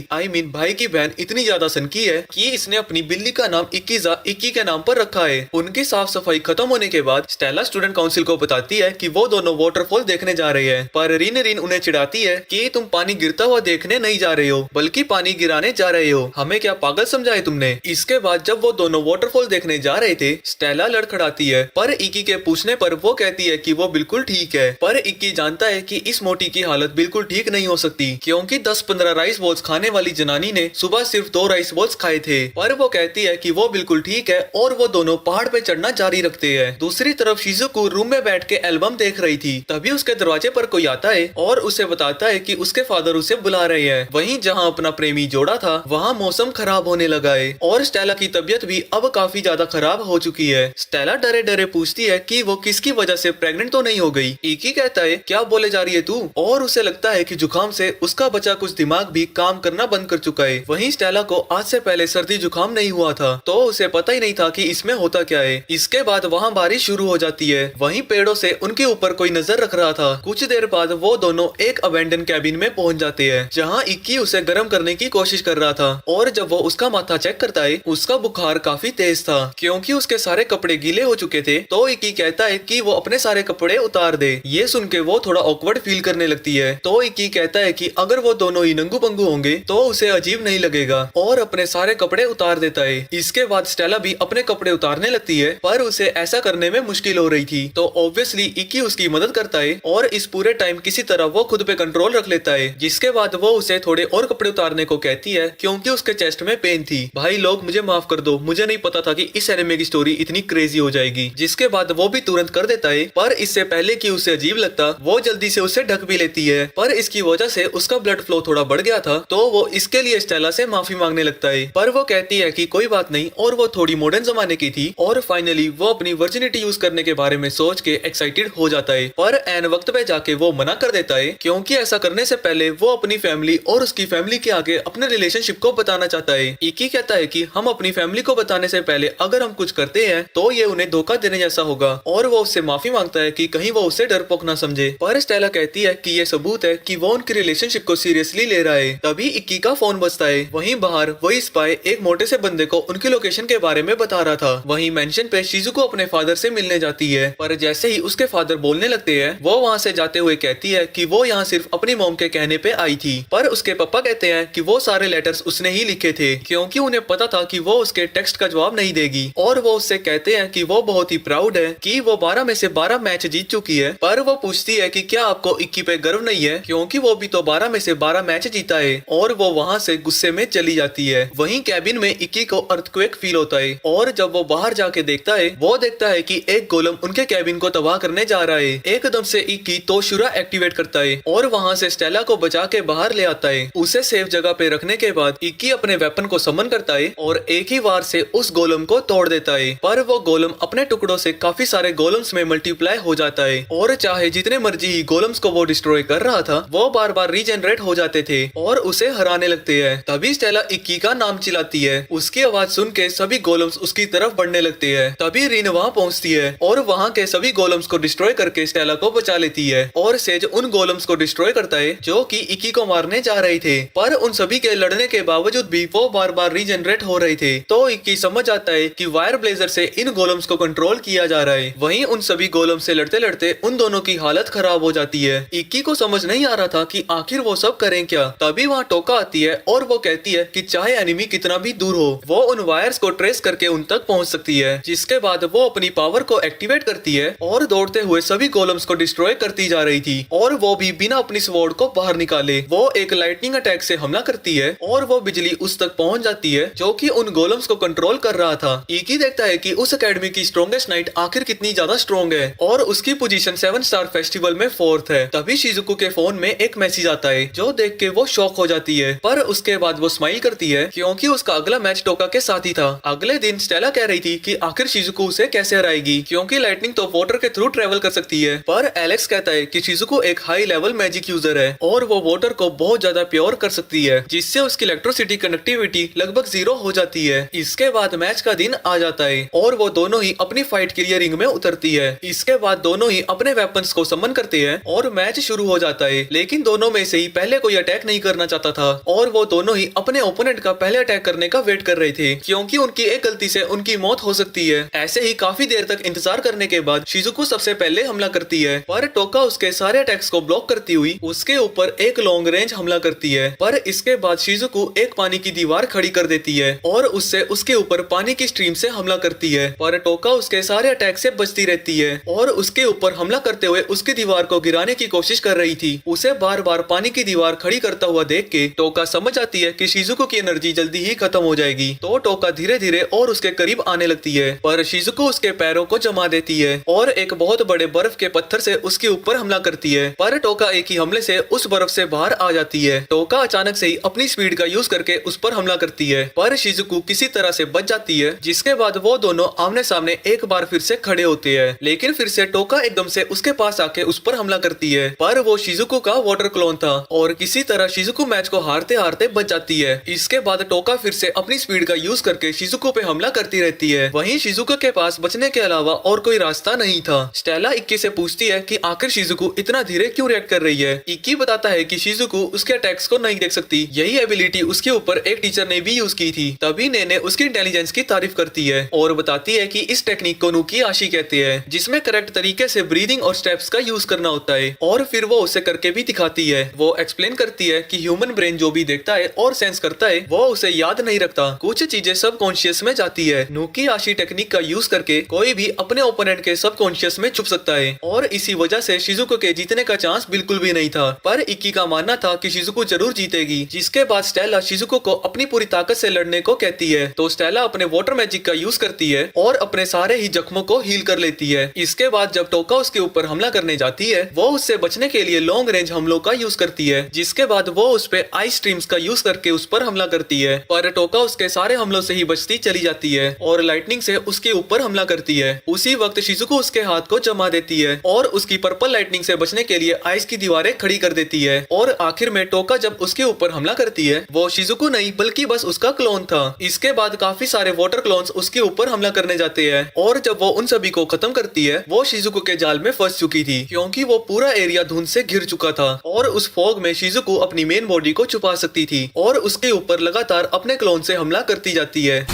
भाई की बहन इतनी ज्यादा सनकी है कि इसने अपनी बिल्ली का नाम इक्की के नाम पर रखा है। उनकी साफ सफाई खत्म होने के बाद स्टेला स्टूडेंट काउंसिल को बताती है कि वो दोनों वाटरफॉल देखने जा रहे हैं, पर रिन उन्हें चिढ़ाती है कि तुम पानी गिरता हुआ देखने नहीं जा रहे हो, बल्कि पानी गिराने जा रहे हो। हमें क्या पागल समझा है तुमने? इसके बाद जब वो दोनों वाटरफॉल देखने जा रहे थे, स्टेला लड़खड़ाती है, पर इक्की के पूछने पर वो कहती है कि वो बिल्कुल ठीक है। पर इक्की जानता है कि इस मोटी की हालत बिल्कुल ठीक नहीं हो सकती, क्योंकि 10-15 राइस बॉल्स खाने वाली जनानी ने सुबह सिर्फ 2 राइस बॉल्स खाए थे। पर वो कहती है कि वो बिल्कुल ठीक है और वो दोनों पहाड़ पे चढ़ना जारी रखते हैं। दूसरी तरफ शिजुको रूम में बैठ के एल्बम देख रही थी, तभी उसके दरवाजे पर कोई आता है और उसे बताता है कि उसके फादर उसे बुला रहे हैं। वहीं जहां अपना प्रेमी जोड़ा था, वहां मौसम खराब होने लगा है और स्टेला की तबीयत भी अब काफी ज्यादा खराब हो चुकी है। स्टेला डरे डरे पूछती है कि वो किसकी वजह से प्रेग्नेंट तो नहीं हो गई। इक्की कहता है क्या बोले जा रही है तू, और उसे लगता है कि जुकाम से उसका बचा कुछ दिमाग भी काम करना बंद कर चुका है। वहीं स्टेला को आज से पहले सर्दी जुकाम नहीं हुआ था, तो उसे पता ही नहीं था कि इसमें होता क्या है। इसके बाद वहाँ बारिश शुरू हो जाती है। वहीं पेड़ों से उनके ऊपर कोई नजर रख रहा था। कुछ देर बाद वो दोनों एक अबेंडन कैबिन में पहुंच जाते हैं, जहाँ इक्की उसे गर्म करने की कोशिश कर रहा था। और जब वो उसका माथा चेक करता है, उसका बुखार काफी तेज था, क्योंकि उसके सारे कपड़े गीले हो चुके थे। तो इक्की कहता है कि वो अपने सारे कपड़े उतार दे। ये सुन के वो थोड़ा ऑकवर्ड फील करने लगती है। तो इक्की कहता है कि अगर वो दोनों ही नंगू पंगू होंगे तो उसे अजीब नहीं लगेगा, और अपने सारे कपड़े उतार देता है। इसके बाद स्टेला भी अपने कपड़े उतारने लगती है, पर उसे ऐसा करने में मुश्किल हो रही थी, तो ऑब्वियसली इक्की उसकी मदद करता है और इस पूरे टाइम किसी तरह वो खुद पे कंट्रोल रख लेता है। जिसके बाद वो उसे थोड़े और कपड़े उतारने को कहती है, क्योंकि उसके चेस्ट में पेन थी। भाई लोग मुझे माफ कर दो, मुझे नहीं पता था कि इस एनिमे की स्टोरी इतनी क्रेजी हो जाएगी। जिसके बाद वो भी तुरंत कर देता है, पर इससे पहले कि उसे अजीब लगता, वो जल्दी से उसे ढक भी लेती है। पर इसकी वजह से उसका ब्लड फ्लो थोड़ा बढ़ गया था, तो वो इसके लिए स्टेला से माफी मांगने लगता है। पर वो कहती है कि कोई बात नहीं, और वो थोड़ी मॉडर्न जमाने की थी। और फाइनली वो अपनी वर्जिनिटी यूज करने के बारे में सोच के एक्साइटेड हो जाता है, पर एन वक्त पे जाके वो मना कर देता है, क्योंकि ऐसा करने से पहले वो अपनी फैमिली और उसकी फैमिली के आगे अपने रिलेशनशिप को बताना चाहता है। इक्की कहता है कि हम अपनी फैमिली को बताने से पहले अगर हम कुछ करते हैं तो ये उन्हें धोखा देने जैसा होगा, और वो उससे माफी मांगता है कि कहीं वो उसे डरपोक ना समझे। पर स्टेला कहती है कि ये सबूत है कि वो उनकी रिलेशनशिप को सीरियसली ले रहा है। तभी इक्की का फोन बजता है। वहीं बाहर वही स्पाई एक मोटे से बंदे को उनकी लोकेशन के बारे में बता खा रहा था। वहीं मेंशन पे शिजुको अपने फादर से मिलने जाती है, पर जैसे ही उसके फादर बोलने लगते हैं वो वहाँ से जाते हुए कहती है कि वो यहाँ सिर्फ अपनी मॉम के कहने पे आई थी। पर उसके पापा कहते हैं कि वो सारे लेटर्स उसने ही लिखे थे, क्योंकि उन्हें पता था कि वो उसके टेक्स्ट का जवाब नहीं देगी। और वो उससे कहते हैं कि वो बहुत ही प्राउड है कि वो 12 में से 12 मैच जीत चुकी है। पर वो पूछती है कि क्या आपको इक्की पे गर्व नहीं है, क्योंकि वो भी तो 12 में से 12 मैच जीता है। और वो वहाँ से गुस्से में चली जाती है। वहीं कैबिन में इक्की को अर्थक्वेक फील होता है, और जब वो बाहर जाके देखता है वो देखता है कि एक गोलम उनके कैबिन को तबाह करने जा रहा है। एकदम से इक्की तोशुरा एक्टिवेट करता है और वहाँ से स्टेला को बचा के बाहर ले आता है। उसे सेफ जगह पे रखने के बाद इक्की अपने वेपन को समन करता है और एक ही वार से उस गोलम को तोड़ देता है। पर वो गोलम अपने टुकड़ों से काफी सारे गोलम्स में मल्टीप्लाई हो जाता है, और चाहे जितने मर्जी ही गोलम्स को वो डिस्ट्रॉय कर रहा था वो बार बार रीजनरेट हो जाते थे और उसे हराने लगते हैं। तभी स्टेला इक्की का नाम चिल्लाती है। उसकी आवाज सुन के सभी गोलम्स उसकी तरफ बढ़ने लगते हैं। तभी रिन वहाँ पहुँचती है और वहाँ के सभी गोलम्स को डिस्ट्रॉय करके स्टेला को बचा लेती है। और सेज उन गोलम्स को डिस्ट्रॉय करता है जो कि इक्की को मारने जा रहे थे। पर उन सभी के लड़ने के बावजूद भी वो बार बार रीजनरेट हो रहे थे। तो इक्की समझ आता है कि वायर ब्लेजर से इन गोलम्स को कंट्रोल किया जा रहा है। वहीं उन सभी गोलम से लड़ते लड़ते उन दोनों की हालत खराब हो जाती है। इक्की को समझ नहीं आ रहा था कि आखिर वो सब करें क्या। तभी वहाँ टोका आती है और वो कहती है कि चाहे एनिमी कितना भी दूर हो वो उन वायर्स को ट्रेस करके उन तक पहुँच सकती है। जिसके बाद वो अपनी पावर को एक्टिवेट करती है और दौड़ते हुए सभी गोलम्स को डिस्ट्रॉय करती जा रही थी। और वो भी बिना अपनी स्वॉर्ड को बाहर निकाले वो एक लाइटनिंग अटैक से हमला करती है और वो बिजली उस तक पहुंच जाती है जो कि उन गोलम्स को कंट्रोल कर रहा था। इक्की देखता है कि उस एकेडमी की स्ट्रॉन्गेस्ट नाइट आखिर कितनी ज्यादा स्ट्रॉन्ग है और उसकी पोजीशन 7 स्टार फेस्टिवल में 4th है। तभी शिजुको के फोन में एक मैसेज आता है जो देख के वो शॉक हो जाती है, पर उसके बाद वो स्माइल करती है क्योंकि उसका अगला मैच टोका के साथ ही था। अगले दिन स्टेला कह रही थी कि आखिर शिजुको उसे कैसे हराएगी, क्योंकि लाइटनिंग तो वाटर के थ्रू ट्रेवल कर सकती है। पर एलेक्स कहता है कि शिजुको एक हाई लेवल मैजिक यूजर है और वो वाटर को बहुत ज्यादा प्योर कर सकती है, जिससे उसकी इलेक्ट्रिसिटी कनेक्टिविटी लगभग 0 हो जाती है। इसके बाद मैच का दिन आ जाता है और वो दोनों ही अपनी फाइट के लिए रिंग में उतरती है। इसके बाद दोनों ही अपने वेपन्स को समन करते हैं और मैच शुरू हो जाता है। लेकिन दोनों में से ही पहले कोई अटैक नहीं करना चाहता था और वो दोनों ही अपने ओपोनेंट का पहले अटैक करने का वेट कर रहे थे, क्योंकि उनकी एक गलती से उनकी मौत हो सकती है। ऐसे ही काफी देर तक इंतजार करने के बाद शिजुको सबसे पहले हमला करती है, पर टोका उसके सारे अटैक्स को ब्लॉक करती हुई उसके ऊपर एक लॉन्ग रेंज हमला करती है। पर इसके बाद शिजुको एक पानी की दीवार खड़ी कर देती है और उससे उसके ऊपर पानी की स्ट्रीम से हमला करती है। पर टोका उसके सारे अटैक से बचती रहती है और उसके ऊपर हमला करते हुए उसकी दीवार को गिराने की कोशिश कर रही थी। उसे बार बार पानी की दीवार खड़ी करता हुआ देख के टोका समझ आती है कि शिजुको की एनर्जी जल्दी ही खत्म हो जाएगी। तो टोका धीरे धीरे और उसके करीब आने लगती है, पर शिजुको उसके पैरों को जमा देती है और एक बहुत बड़े बर्फ के पत्थर से उसके ऊपर हमला करती है। पर टोका एक ही हमले से उस बर्फ से बाहर आ जाती है। टोका अचानक से ही अपनी स्पीड का यूज करके उस पर हमला करती है, पर शिजुको किसी तरह से बच जाती है। जिसके बाद वो दोनों आमने सामने एक बार फिर से खड़े होते हैं, लेकिन फिर से टोका एकदम से उसके पास आके उस पर हमला करती है। पर वो शिजुको का वाटर क्लोन था और किसी तरह शिजुको मैच को हारते हारते बच जाती है। इसके बाद टोका फिर से अपनी स्पीड का यूज करके शिजुको पे हमला करती रहती है। वहीं शिजुको के पास बचने के अलावा और कोई रास्ता नहीं था। स्टेला इक्की से पूछती है कि आखिर शिजुको इतना धीरे क्यों रिएक्ट कर रही है। इक्की बताता है कि शिजुको उसके अटैक्स को नहीं देख सकती, यही एबिलिटी उसके ऊपर एक टीचर ने भी यूज की थी। तभी नेने उसकी इंटेलिजेंस की तारीफ करती है और बताती है कि इस टेक्निक को नुकी आशी कहते हैं, जिसमें करेक्ट तरीके से ब्रीदिंग और स्टेप्स का यूज करना होता है। और फिर वो उसे करके भी दिखाती है। वो एक्सप्लेन करती है कि ह्यूमन ब्रेन जो भी देखता है और सेंस करता है वो उसे याद नहीं रखता, कुछ चीजें सब कॉन्शियस में जाती है। नुकी आशी टेक्निक का यूज करके कोई भी अपने ओपोनेंट के सब कॉन्शियस में छुप सकता है और इसी वजह से शिजुको के जीतने का चांस बिल्कुल भी नहीं था। पर इक्की का मानना था कि शिजुको जरूर जीतेगी। जिसके बाद स्टेला शिजुको को अपनी पूरी ताकत से लड़ने को कहती है। तो स्टेला अपने वाटर मैजिक का यूज करती है और अपने सारे ही जख्मों को हील कर लेती है। इसके बाद जब टोका उसके ऊपर हमला करने जाती है वो उससे बचने के लिए लॉन्ग रेंज हमलों का यूज करती है। जिसके बाद वो उस पे आइस स्ट्रीम्स का यूज करके उस पर हमला करती है, पर टोका उसके सारे हमलों से ही बचती चली जाती है और लाइटनिंग से उसके ऊपर हमला करती है। उसी वक्त शिजुको उसके हाथ को जमा देती है और उसकी पर्पल लाइटनिंग से बचने के लिए आइस की दीवारें खड़ी कर देती है। और आखिर में टोका जब उसके ऊपर हमला करती है वो शिजुको नहीं बल्कि बस उसका क्लोन था। इसके बाद काफी सारे वाटर क्लोन्स उसके ऊपर हमला करने जाते हैं और जब वो उन सभी को खत्म करती है वो शिजुको के जाल में फंस चुकी थी, क्योंकि वो पूरा एरिया धुंध से घिर चुका था और उस फॉग में शिजुको अपनी मेन बॉडी को छुपा सकती थी और उसके ऊपर लगातार अपने क्लोन से हमला करती जाती है।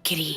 पोटकिरी।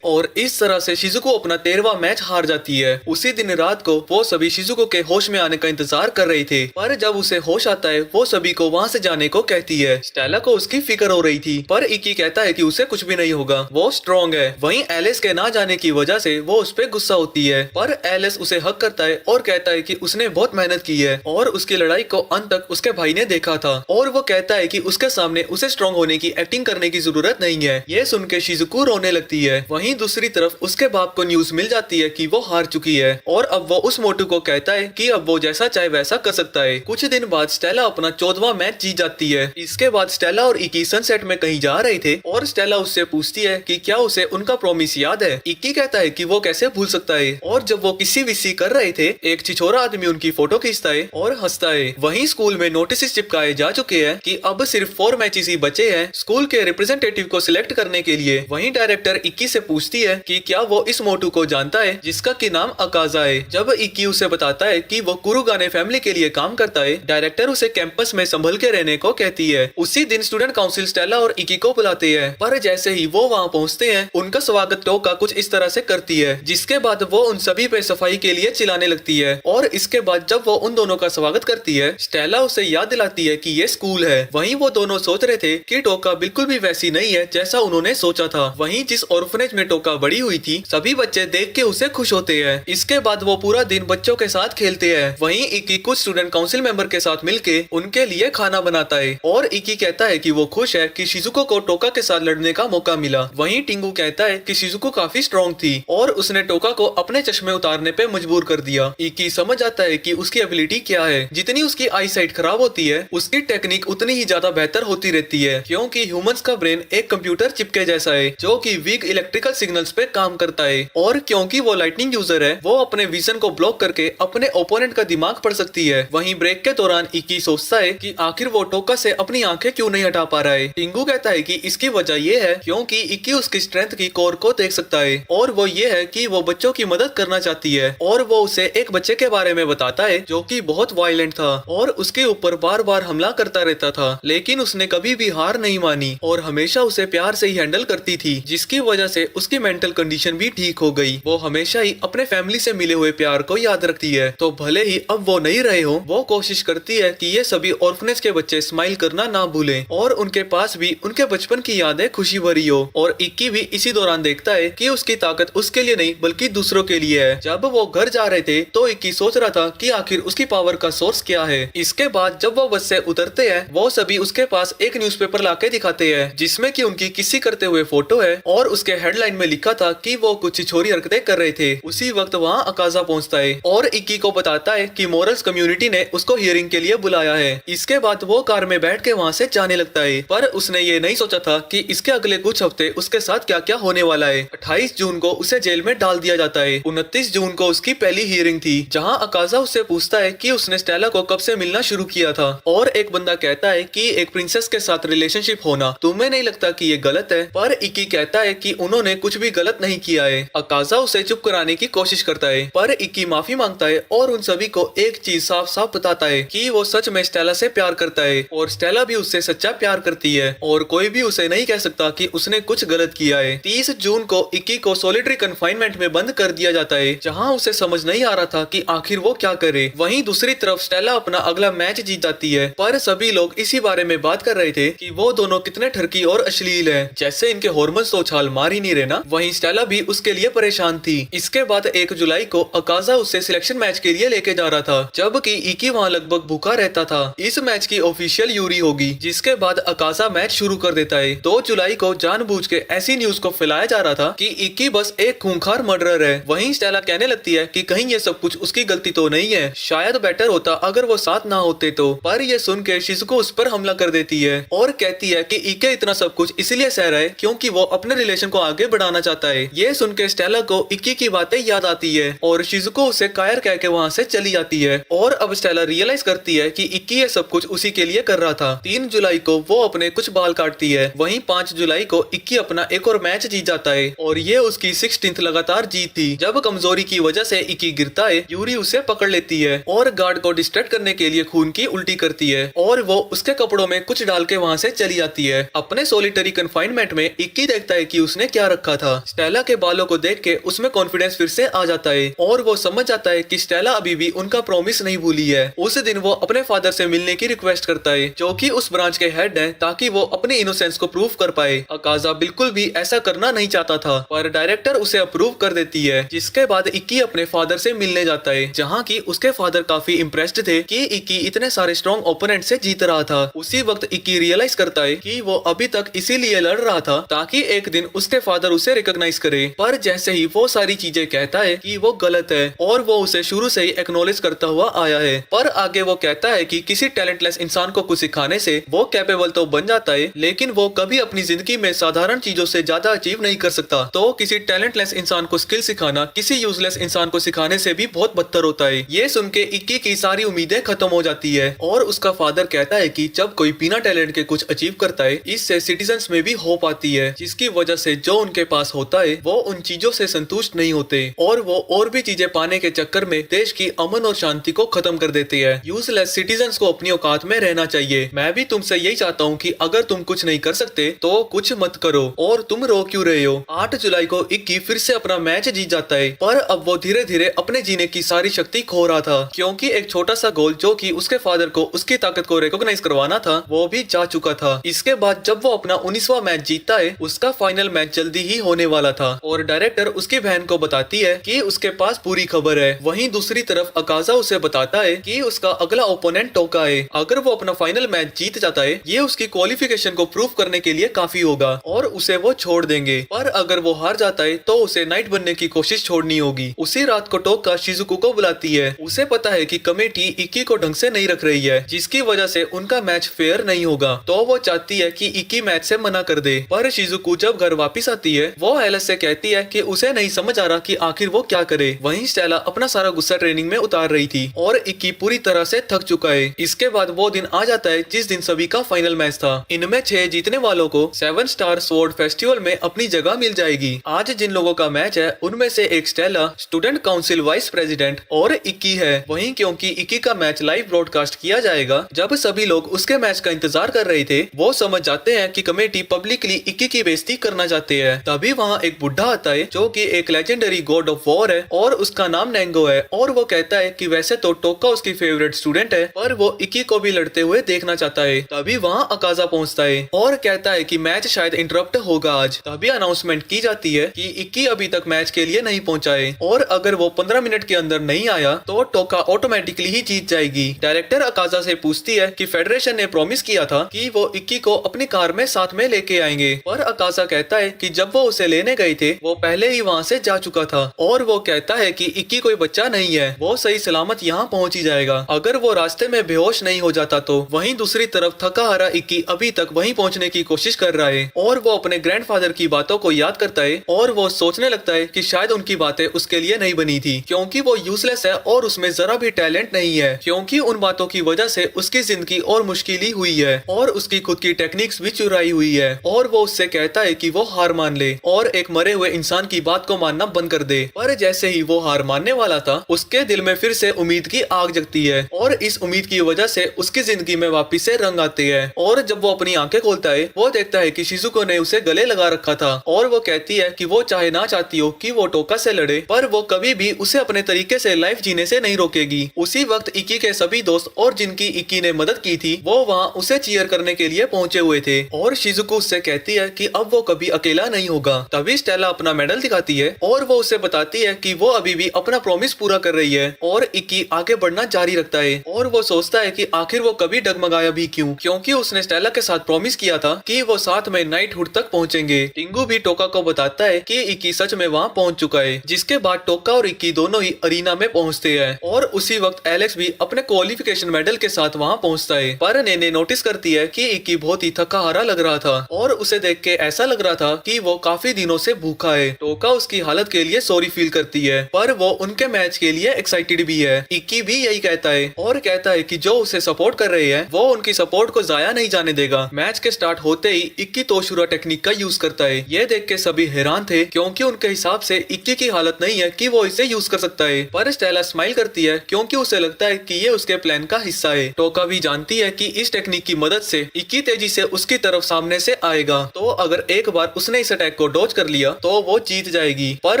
और इस तरह से शिजुको अपना 13वां मैच हार जाती है। उसी दिन रात को वो सभी शिजुको के होश में आने का इंतजार कर रही थे, पर जब उसे होश आता है वो सभी को वहाँ से जाने को कहती है। स्टेला को उसकी फिक्र हो रही थी, पर इकी कहता है कि उसे कुछ भी नहीं होगा, वो स्ट्रॉन्ग है। वहीं एलिस के ना जाने की वजह से वो उस पर गुस्सा होती है, पर एलिस उसे हक करता है और कहता है कि उसने बहुत मेहनत की है और उसकी लड़ाई को अंत तक उसके भाई ने देखा था, और वो कहता है कि उसके सामने उसे स्ट्रॉन्ग होने की एक्टिंग करने की जरूरत नहीं है। ये सुन के शिजुको रोने लगती है। वहीं दूसरी तरफ उसके बाप को न्यूज मिल जाती है कि वो हार चुकी है, और अब वो उस मोटू को कहता है कि अब वो जैसा चाहे वैसा कर सकता है। कुछ दिन बाद स्टेला अपना 14वां मैच जीत जाती है। इसके बाद स्टेला और इकी सनसेट में कहीं जा रहे थे, और स्टेला उससे पूछती है कि क्या उसे उनका प्रॉमिस याद है। इकी कहता है कि वो कैसे भूल सकता है, और जब वो किसी विसी कर रहे थे एक छिछोरा आदमी उनकी फोटो खींचता है और हंसता है। वहीं स्कूल में नोटिस चिपकाए जा चुके हैं कि अब सिर्फ 4 मैचेस ही बचे हैं स्कूल के रिप्रेजेंटेटिव को सिलेक्ट करने के लिए। वहीं डायरेक्टर इक्की से पूछती है कि क्या वो इस मोटू को जानता है जिसका की नाम अकाजा है। जब इक्की उसे बताता है कि वो कुरुगाने फैमिली के लिए काम करता है, डायरेक्टर उसे कैंपस में संभल के रहने को कहती है। उसी दिन स्टूडेंट काउंसिल स्टेला और इक्की को बुलाते हैं, पर जैसे ही वो वहाँ पहुँचते हैं उनका स्वागत टोका कुछ इस तरह से करती है, जिसके बाद वो उन सभी पे सफाई के लिए चिल्लाने लगती है। और इसके बाद जब वो उन दोनों का स्वागत करती है, स्टेला उसे याद दिलाती है कि ये स्कूल है। वहीं वो दोनों सोच रहे थे कि टोका बिल्कुल भी वैसी नहीं है जैसा उन्होंने सोचा था। वहीं जिस ऑर्फनेज में टोका बड़ी हुई थी सभी बच्चे देख के उसे खुश होते हैं। इसके बाद वो पूरा दिन बच्चों के साथ खेलते हैं। वहीं इकी कुछ स्टूडेंट काउंसिल मेंबर के साथ मिलके उनके लिए खाना बनाता है, और इकी कहता है कि वो खुश है कि शिजुको को टोका के साथ लड़ने का मौका मिला। वहीं टिंगू कहता है कि शिजुको काफी स्ट्रॉन्ग थी और उसने टोका को अपने चश्मे उतारने पे मजबूर कर दिया। इकी समझ आता है कि उसकी एबिलिटी क्या है। जितनी उसकी आई साइट खराब होती है उसकी टेक्निक उतनी ही ज्यादा बेहतर होती रहती है, क्योंकि ह्यूमंस का ब्रेन एक कंप्यूटर चिप के जैसा है जो कि वीक इलेक्ट्रिकल सिग्नल्स पे काम करता है, और क्योंकि वो लाइटनिंग यूजर है वो अपने विजन को ब्लॉक करके अपने ओपोनेंट का दिमाग पढ़ सकती है। वहीं ब्रेक के दौरान इकी सोचता है कि आखिर वो टोका से अपनी आंखें क्यों नहीं हटा पा रहा है। टिंगू कहता है कि इसकी वजह ये है क्योंकि इकी उसकी स्ट्रेंथ की कोर को देख सकता है, और वो ये है कि वो बच्चों की मदद करना चाहती है। और वो उसे एक बच्चे के बारे में बताता है जो कि बहुत वायलेंट था और उसके ऊपर बार बार हमला करता रहता था, लेकिन उसने कभी भी हार नहीं मानी और हमेशा उसे प्यार से ही हैंडल करती थी, जिसकी वजह से उसकी मेंटल कंडीशन भी ठीक हो गई। वो हमेशा ही अपने फैमिली से मिले हुए प्यार को याद रखती है, तो भले ही अब वो नहीं रहे हो वो कोशिश करती है कि ये सभी ऑर्फनेज के बच्चे स्माइल करना ना भूलें और उनके पास भी उनके बचपन की यादें खुशी भरी हो। और इक्की भी इसी दौरान देखता है कि उसकी ताकत उसके लिए नहीं बल्कि दूसरों के लिए है। जब वो घर जा रहे थे तो इक्की सोच रहा था कि आखिर उसकी पावर का सोर्स क्या है। इसके बाद जब वो बस से उतरते हैं वो सभी उसके पास एक न्यूज़पेपर लाके दिखाते हैं जिसमें कि उनकी किसी करते हुए फोटो है, और उसके हेडलाइन में लिखा था कि वो कुछ छोरी हरकतें कर रहे थे। उसी वक्त वहाँ अकाजा पहुँचता है और इक्की को बताता है कि मोरल्स कम्युनिटी ने उसको हियरिंग के लिए बुलाया है। इसके बाद वो कार में बैठ के वहाँ से जाने लगता है, पर उसने ये नहीं सोचा था कि इसके अगले कुछ हफ्ते उसके साथ क्या क्या होने वाला है। 28 जून को उसे जेल में डाल दिया जाता है। 29 जून को उसकी पहली हियरिंग थी जहाँ अकाजा उससे पूछता है कि उसने स्टेला को कब से मिलना शुरू किया था, और एक बंदा कहता है कि एक प्रिंसेस के साथ रिलेशनशिप होना तुम्हें नहीं लगता कि ये गलत है, पर इक्की कहता है कि उन्होंने कुछ भी गलत नहीं किया है। अकाजा उसे चुप कराने की कोशिश करता है, पर इक्की माफी मांगता है और उन सभी को एक चीज साफ साफ बताता है कि वो सच में स्टेला से प्यार करता है और स्टेला भी उससे सच्चा प्यार करती है, और कोई भी उसे नहीं कह सकता कि उसने कुछ गलत किया है। 30 जून को इक्की को सॉलिटरी कन्फाइनमेंट में बंद कर दिया जाता है जहाँ उसे समझ नहीं आ रहा था कि आखिर वो क्या करे। वहीं दूसरी तरफ स्टेला अपना अगला मैच जीत जाती है, पर सभी लोग इसी बारे में बात कर रहे थे कि वो दोनों कितने ठरकी और अश्लील हैं, जैसे इनके हार्मोन्स तो छाल मार ही नहीं रहे ना। वहीं स्टेला भी उसके लिए परेशान थी। इसके बाद 1 जुलाई को अकाजा उसे सिलेक्शन मैच के लिए लेके जा रहा था, जबकि इकी वहाँ लगभग भूखा रहता था। इस मैच की ऑफिशियल यूरी होगी, जिसके बाद अकाजा मैच शुरू कर देता है। 2 जुलाई को जानबूझ के ऐसी न्यूज को फैलाया जा रहा था कि इकी बस एक खूंखार मर्डरर है। वहीं स्टेला कहने लगती है कि कहीं ये सब कुछ उसकी गलती तो नहीं है, शायद बेटर होता अगर वो साथ ना होते तो। पर ये सुन के शिजुको उस पर हमला कर देती है और कहती है कि इके इतना सब कुछ इसलिए सह रहा है क्योंकि वो अपने रिलेशन को आगे बढ़ाना बनाना चाहता है। ये सुन के स्टेला को इक्की की बातें याद आती है और शिजुको उसे कायर कह के वहाँ से चली जाती है। और अब स्टेला रियलाइज करती है कि इक्की ये सब कुछ उसी के लिए कर रहा था। 3 जुलाई को वो अपने कुछ बाल काटती है। वहीं 5 जुलाई को इक्की अपना एक और मैच जीत जाता है और ये उसकी 16th लगातार जीत थी। जब कमजोरी की वजह से इक्की गिरता है, यूरी उसे पकड़ लेती है और गार्ड को डिस्ट्रैक्ट करने के लिए खून की उल्टी करती है और वो उसके कपड़ों में कुछ डाल के वहाँ से चली जाती है। अपने सॉलिटरी कन्फाइनमेंट में इक्की देखता है कि उसने क्या रखा था। स्टेला के बालों को देख के उसमें कॉन्फिडेंस फिर से आ जाता है और वो समझ जाता है कि स्टेला अभी भी उनका प्रॉमिस नहीं भूली है। उस दिन वो अपने फादर से मिलने की रिक्वेस्ट करता है, जो कि उस ब्रांच के हेड हैं, ताकि वो अपने इनोसेंस को प्रूव कर पाए। अकाजा बिल्कुल भी ऐसा करना नहीं चाहता था, पर डायरेक्टर उसे अप्रूव कर देती है। जिसके बाद इक्की अपने फादर से मिलने जाता है, जहाँ की उसके फादर काफी इम्प्रेस्ड थे कि इक्की इतने सारे स्ट्रॉन्ग ओपोनेंट से जीत रहा था। उसी वक्त इक्की रियलाइज करता है कि वो अभी तक इसीलिए लड़ रहा था ताकि एक दिन उसके फादर उसे रिकॉग्नाइज करे। पर जैसे ही वो सारी चीजें कहता है कि वो गलत है और वो उसे शुरू से ही एक्नॉलेज करता हुआ आया है। पर आगे वो कहता है कि किसी टैलेंटलेस इंसान को कुछ सिखाने से वो कैपेबल तो बन जाता है, लेकिन वो कभी अपनी जिंदगी में साधारण चीजों से ज्यादा अचीव नहीं कर सकता। तो किसी टैलेंटलेस इंसान को स्किल सिखाना किसी यूजलेस इंसान को सिखाने से भी बहुत बदतर होता है। ये सुन के इक्की की सारी उम्मीदें खत्म हो जाती है और उसका फादर कहता है कि जब कोई बिना टैलेंट के कुछ अचीव करता है, इससे सिटीजन्स में भी होप आती है, जिसकी वजह से जो उनके पास होता है वो उन चीजों से संतुष्ट नहीं होते और वो और भी चीजें पाने के चक्कर में देश की अमन और शांति को खत्म कर देते हैं। यूजलेस सिटीजन्स को अपनी औकात में रहना चाहिए। मैं भी तुमसे यही चाहता हूँ कि अगर तुम कुछ नहीं कर सकते तो कुछ मत करो। और तुम रो क्यों रहे हो? 8 जुलाई को इक्की फिर से अपना मैच जीत जाता है, पर अब वो धीरे धीरे अपने जीने की सारी शक्ति खो रहा था, क्योंकि एक छोटा सा गोल जो कि उसके फादर को उसकी ताकत को रिकॉग्नाइज करवाना था वो भी जा चुका था। इसके बाद जब वो अपना 19वां मैच जीतता है, उसका फाइनल मैच जल्दी ही होने वाला था और डायरेक्टर उसकी बहन को बताती है कि उसके पास पूरी खबर है। वहीं दूसरी तरफ अकाजा उसे बताता है कि उसका अगला ओपोनेंट टोका है। अगर वो अपना फाइनल मैच जीत जाता है, ये उसकी क्वालिफिकेशन को प्रूव करने के लिए काफी होगा और उसे वो छोड़ देंगे। पर अगर वो हार जाता है तो उसे नाइट बनने की कोशिश छोड़नी होगी। उसी रात को टोका शिजुको को बुलाती है। उसे पता है कि कमेटी इक्की को ढंग से नहीं रख रही है, जिसकी वजह से उनका मैच फेयर नहीं होगा। तो वो चाहती है कि इक्की मैच से मना कर दे। पर शिजुको जब घर वापस आती है, वो एलिस से कहती है कि उसे नहीं समझ आ रहा कि आखिर वो क्या करे। वहीं स्टेला अपना सारा गुस्सा ट्रेनिंग में उतार रही थी और इक्की पूरी तरह से थक चुका है। इसके बाद वो दिन आ जाता है जिस दिन सभी का फाइनल मैच था। इनमें 6 जीतने वालों को 7 स्टार स्वॉर्ड फेस्टिवल में अपनी जगह मिल जाएगी। आज जिन लोगों का मैच है उनमें से एक Stella, student council vice president और इक्की है। वहीं क्योंकि इक्की का मैच लाइव ब्रॉडकास्ट किया जाएगा, जब सभी लोग उसके मैच का इंतजार कर रहे थे, वो समझ जाते हैं कि कमेटी पब्लिकली इक्की की बेइज्जती करना चाहते हैं। तभी वहाँ एक बुढ़ा आता है जो कि एक लेजेंडरी गॉड ऑफ वॉर है और उसका नाम नेंगो है और वो कहता है कि वैसे तो टोका उसकी फेवरेट स्टूडेंट है, पर वो इक्की को भी लड़ते हुए देखना चाहता है। तभी वहाँ अकाजा पहुँचता है और कहता है कि मैच शायद इंटरप्ट होगा आज। तभी अनाउंसमेंट की जाती है कि इक्की अभी तक मैच के लिए नहीं पहुंचा है और अगर वो 15 मिनट के अंदर नहीं आया तो टोका ऑटोमेटिकली ही जीत जाएगी। डायरेक्टर अकाजा से पूछती है कि फेडरेशन ने प्रॉमिस किया था कि वो इक्की को अपनी कार में साथ में लेके आएंगे, पर अकाजा कहता है कि जब वो उसे लेने गए थे वो पहले ही वहाँ से जा चुका था और वो कहता है कि इक्की कोई बच्चा नहीं है, वो सही सलामत यहाँ पहुँच ही जाएगा अगर वो रास्ते में बेहोश नहीं हो जाता तो। वहीं दूसरी तरफ थका हारा इक्की अभी तक वहीं पहुँचने की कोशिश कर रहा है और वो अपने ग्रैंडफादर की बातों को याद करता है और वो सोचने लगता है कि शायद उनकी बातें उसके लिए नहीं बनी थी, क्योंकि वो यूजलेस है और उसमें जरा भी टैलेंट नहीं है, क्योंकि उन बातों की वजह से उसकी जिंदगी और मुश्किल ही हुई है और उसकी खुद की टेक्निक्स भी चुराई हुई है। और वो उससे कहता है कि वो हार मान ले और एक मरे हुए इंसान की बात को मानना बंद कर दे। पर जैसे ही वो हार मानने वाला था, उसके दिल में फिर से उम्मीद की आग जगती है और इस उम्मीद की वजह से उसकी जिंदगी में वापिस से रंग आते हैं। और जब वो अपनी आंखें खोलता है, वो देखता है कि शिजुको ने उसे गले लगा रखा था और वो कहती है कि वो चाहे ना चाहती हो कि वो टोका से लड़े, पर वो कभी भी उसे अपने तरीके से लाइफ जीने से नहीं रोकेगी। उसी वक्त इक्की के सभी दोस्त और जिनकी इक्की ने मदद की थी, वो वहाँ उसे चीयर करने के लिए पहुंचे हुए थे और शिजुको उससे कहती है कि अब वो कभी अकेला नहीं होगा। तभी स्टेला अपना मेडल दिखाती है और वो उसे बताती है कि वो अभी भी अपना प्रॉमिस पूरा कर रही है और इक्की आगे बढ़ना जारी रखता है और वो सोचता है कि आखिर वो कभी डगमगाया भी क्यों, क्योंकि उसने स्टेला के साथ प्रॉमिस किया था कि वो साथ में नाइटहुड तक पहुंचेंगे। टिंगू भी टोका को बताता है कि इक्की सच में वहाँ पहुंच चुका है, जिसके बाद टोका और इक्की दोनों ही अरीना में पहुंचते हैं और उसी वक्त एलेक्स भी अपने क्वालिफिकेशन मेडल के साथ वहाँ पहुंचता है। पर नेने नोटिस करती है कि इक्की बहुत ही थका हारा लग रहा था और उसे देख के ऐसा लग रहा था कि वो काफी काफी दिनों से भूखा है। टोका उसकी हालत के लिए सॉरी फील करती है, पर वो उनके मैच के लिए एक्साइटेड भी है। इक्की भी यही कहता है और कहता है कि जो उसे सपोर्ट कर रहे हैं वो उनकी सपोर्ट को जाया नहीं जाने देगा। मैच के स्टार्ट होते ही इक्की तोशुरा टेक्निक का यूज करता है। ये देख के सभी हैरान थे क्योंकि उनके हिसाब से इक्की की हालत नहीं है कि वो इसे यूज कर सकता है, पर स्टेला स्माइल करती है क्योंकि उसे लगता है कि ये उसके प्लान का हिस्सा है। टोका भी जानती है कि इस टेक्निक की मदद से इक्की तेजी से उसकी तरफ सामने से आएगा, तो अगर एक बार उसने इस अटैक को डॉज कर लिया तो वो जीत जाएगी। पर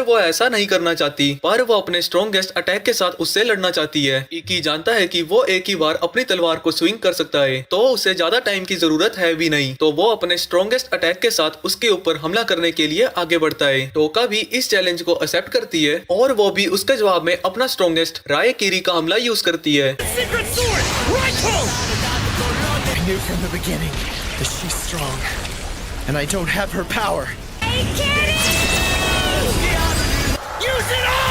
वो ऐसा नहीं करना चाहती, पर वो अपने स्ट्रॉन्गेस्ट अटैक के साथ उससे लड़ना चाहती है। इक्की जानता है कि वो एक ही बार अपनी तलवार को स्विंग कर सकता है, तो उसे ज्यादा टाइम की जरूरत है भी नहीं, तो वो अपने स्ट्रॉन्गेस्ट अटैक के साथ उसके ऊपर हमला करने के लिए आगे बढ़ता है। टोका भी इस चैलेंज को एक्सेप्ट करती है और वो भी उसके जवाब में अपना स्ट्रॉन्गेस्ट रायकीरी का हमला यूज करती है। Secret sword! Right home! I knew from the beginning that she's strong, and I don't have her power. Hey, kitty! Use it all!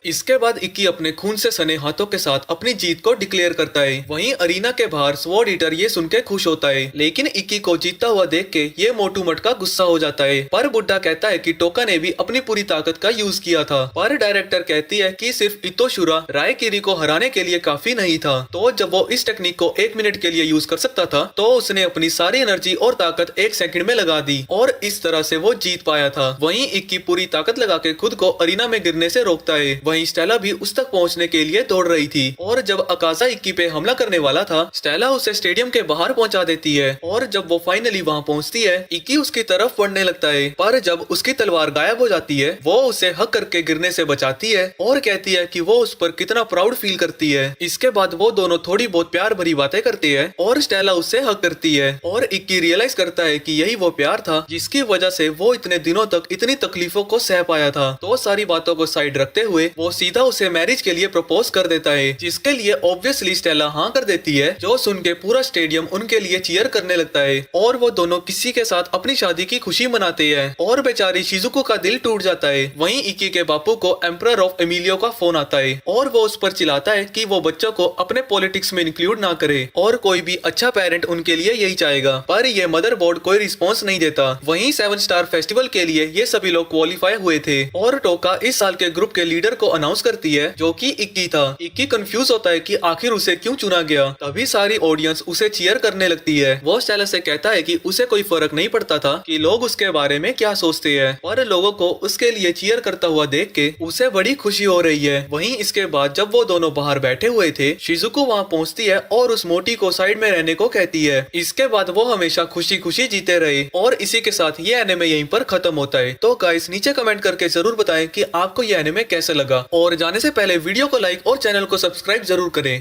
इसके बाद इक्की अपने खून से सने हाथों के साथ अपनी जीत को डिक्लेयर करता है। वहीं अरीना के बाहर स्वॉर्ड ईटर ये सुन के खुश होता है, लेकिन इक्की को जीतता हुआ देख के ये मोटू मट का गुस्सा हो जाता है। पर बुड्ढा कहता है कि टोका ने भी अपनी पूरी ताकत का यूज किया था, पर डायरेक्टर कहती है कि सिर्फ इतोशुरा रायकीरी को हराने के लिए काफी नहीं था, तो जब वो इस टेक्निक को 1 मिनट के लिए यूज कर सकता था तो उसने अपनी सारी एनर्जी और ताकत 1 सेकंड में लगा दी और इस तरह से वो जीत पाया था। वहीं इक्की पूरी ताकत लगा के खुद को अरीना में गिरने से रोकता है। वहीं स्टेला भी उस तक पहुंचने के लिए दौड़ रही थी और जब अकाजा इक्की पे हमला करने वाला था, स्टेला उसे स्टेडियम के बाहर पहुंचा देती है और जब वो फाइनली वहां पहुंचती है, इक्की उसकी तरफ बढ़ने लगता है, पर जब उसकी तलवार गायब हो जाती है वो उसे हक करके गिरने से बचाती है और कहती है कि वो उस पर कितना प्राउड फील करती है। इसके बाद वो दोनों थोड़ी बहुत प्यार भरी बातें करते हैं और स्टेला उससे हक करती है और इक्की रियलाइज करता है कि यही वो प्यार था जिसकी वजह से वो इतने दिनों तक इतनी तकलीफों को सह पाया था। तो सारी बातों को साइड रखते हुए वो सीधा उसे मैरिज के लिए प्रपोज कर देता है, जिसके लिए ऑब्वियसली स्टेला हाँ कर देती है, जो सुन के पूरा स्टेडियम उनके लिए चीयर करने लगता है और वो दोनों किसी के साथ अपनी शादी की खुशी मनाते हैं और बेचारी शिजुको का दिल टूट जाता है। वहीं इक्की के बापू को एम्परर ऑफ एमिलियो का फोन आता है और वो उस पर चिल्लाता है कि वो बच्चों को अपने पॉलिटिक्स में इंक्लूड ना करे और कोई भी अच्छा पेरेंट उनके लिए यही चाहेगा, पर ये मदरबोर्ड कोई रिस्पॉन्स नहीं देता। वहीं 7 स्टार फेस्टिवल के लिए ये सभी लोग क्वालिफाई हुए थे और टोका इस साल के ग्रुप के लीडर को अनाउंस करती है जो कि इक्की था। इक्की कंफ्यूज होता है कि आखिर उसे क्यों चुना गया। तभी सारी ऑडियंस उसे चीयर करने लगती है। वो स्टेला से कहता है कि उसे कोई फर्क नहीं पड़ता था कि लोग उसके बारे में क्या सोचते हैं, पर लोगों को उसके लिए चीयर करता हुआ देख के उसे बड़ी खुशी हो रही है। वहीं इसके बाद जब वो दोनों बाहर बैठे हुए थे, शिजुको वहाँ पहुँचती है और उस मोटी को साइड में रहने को कहती है। इसके बाद वो हमेशा खुशी खुशी जीते रहे और इसी के साथ ये एनिमे यहीं पर खत्म होता है। तो गाइस नीचे कमेंट करके जरूर बताएं कि आपको ये एनिमे कैसा लगा और जाने से पहले वीडियो को लाइक और चैनल को सब्सक्राइब जरूर करें।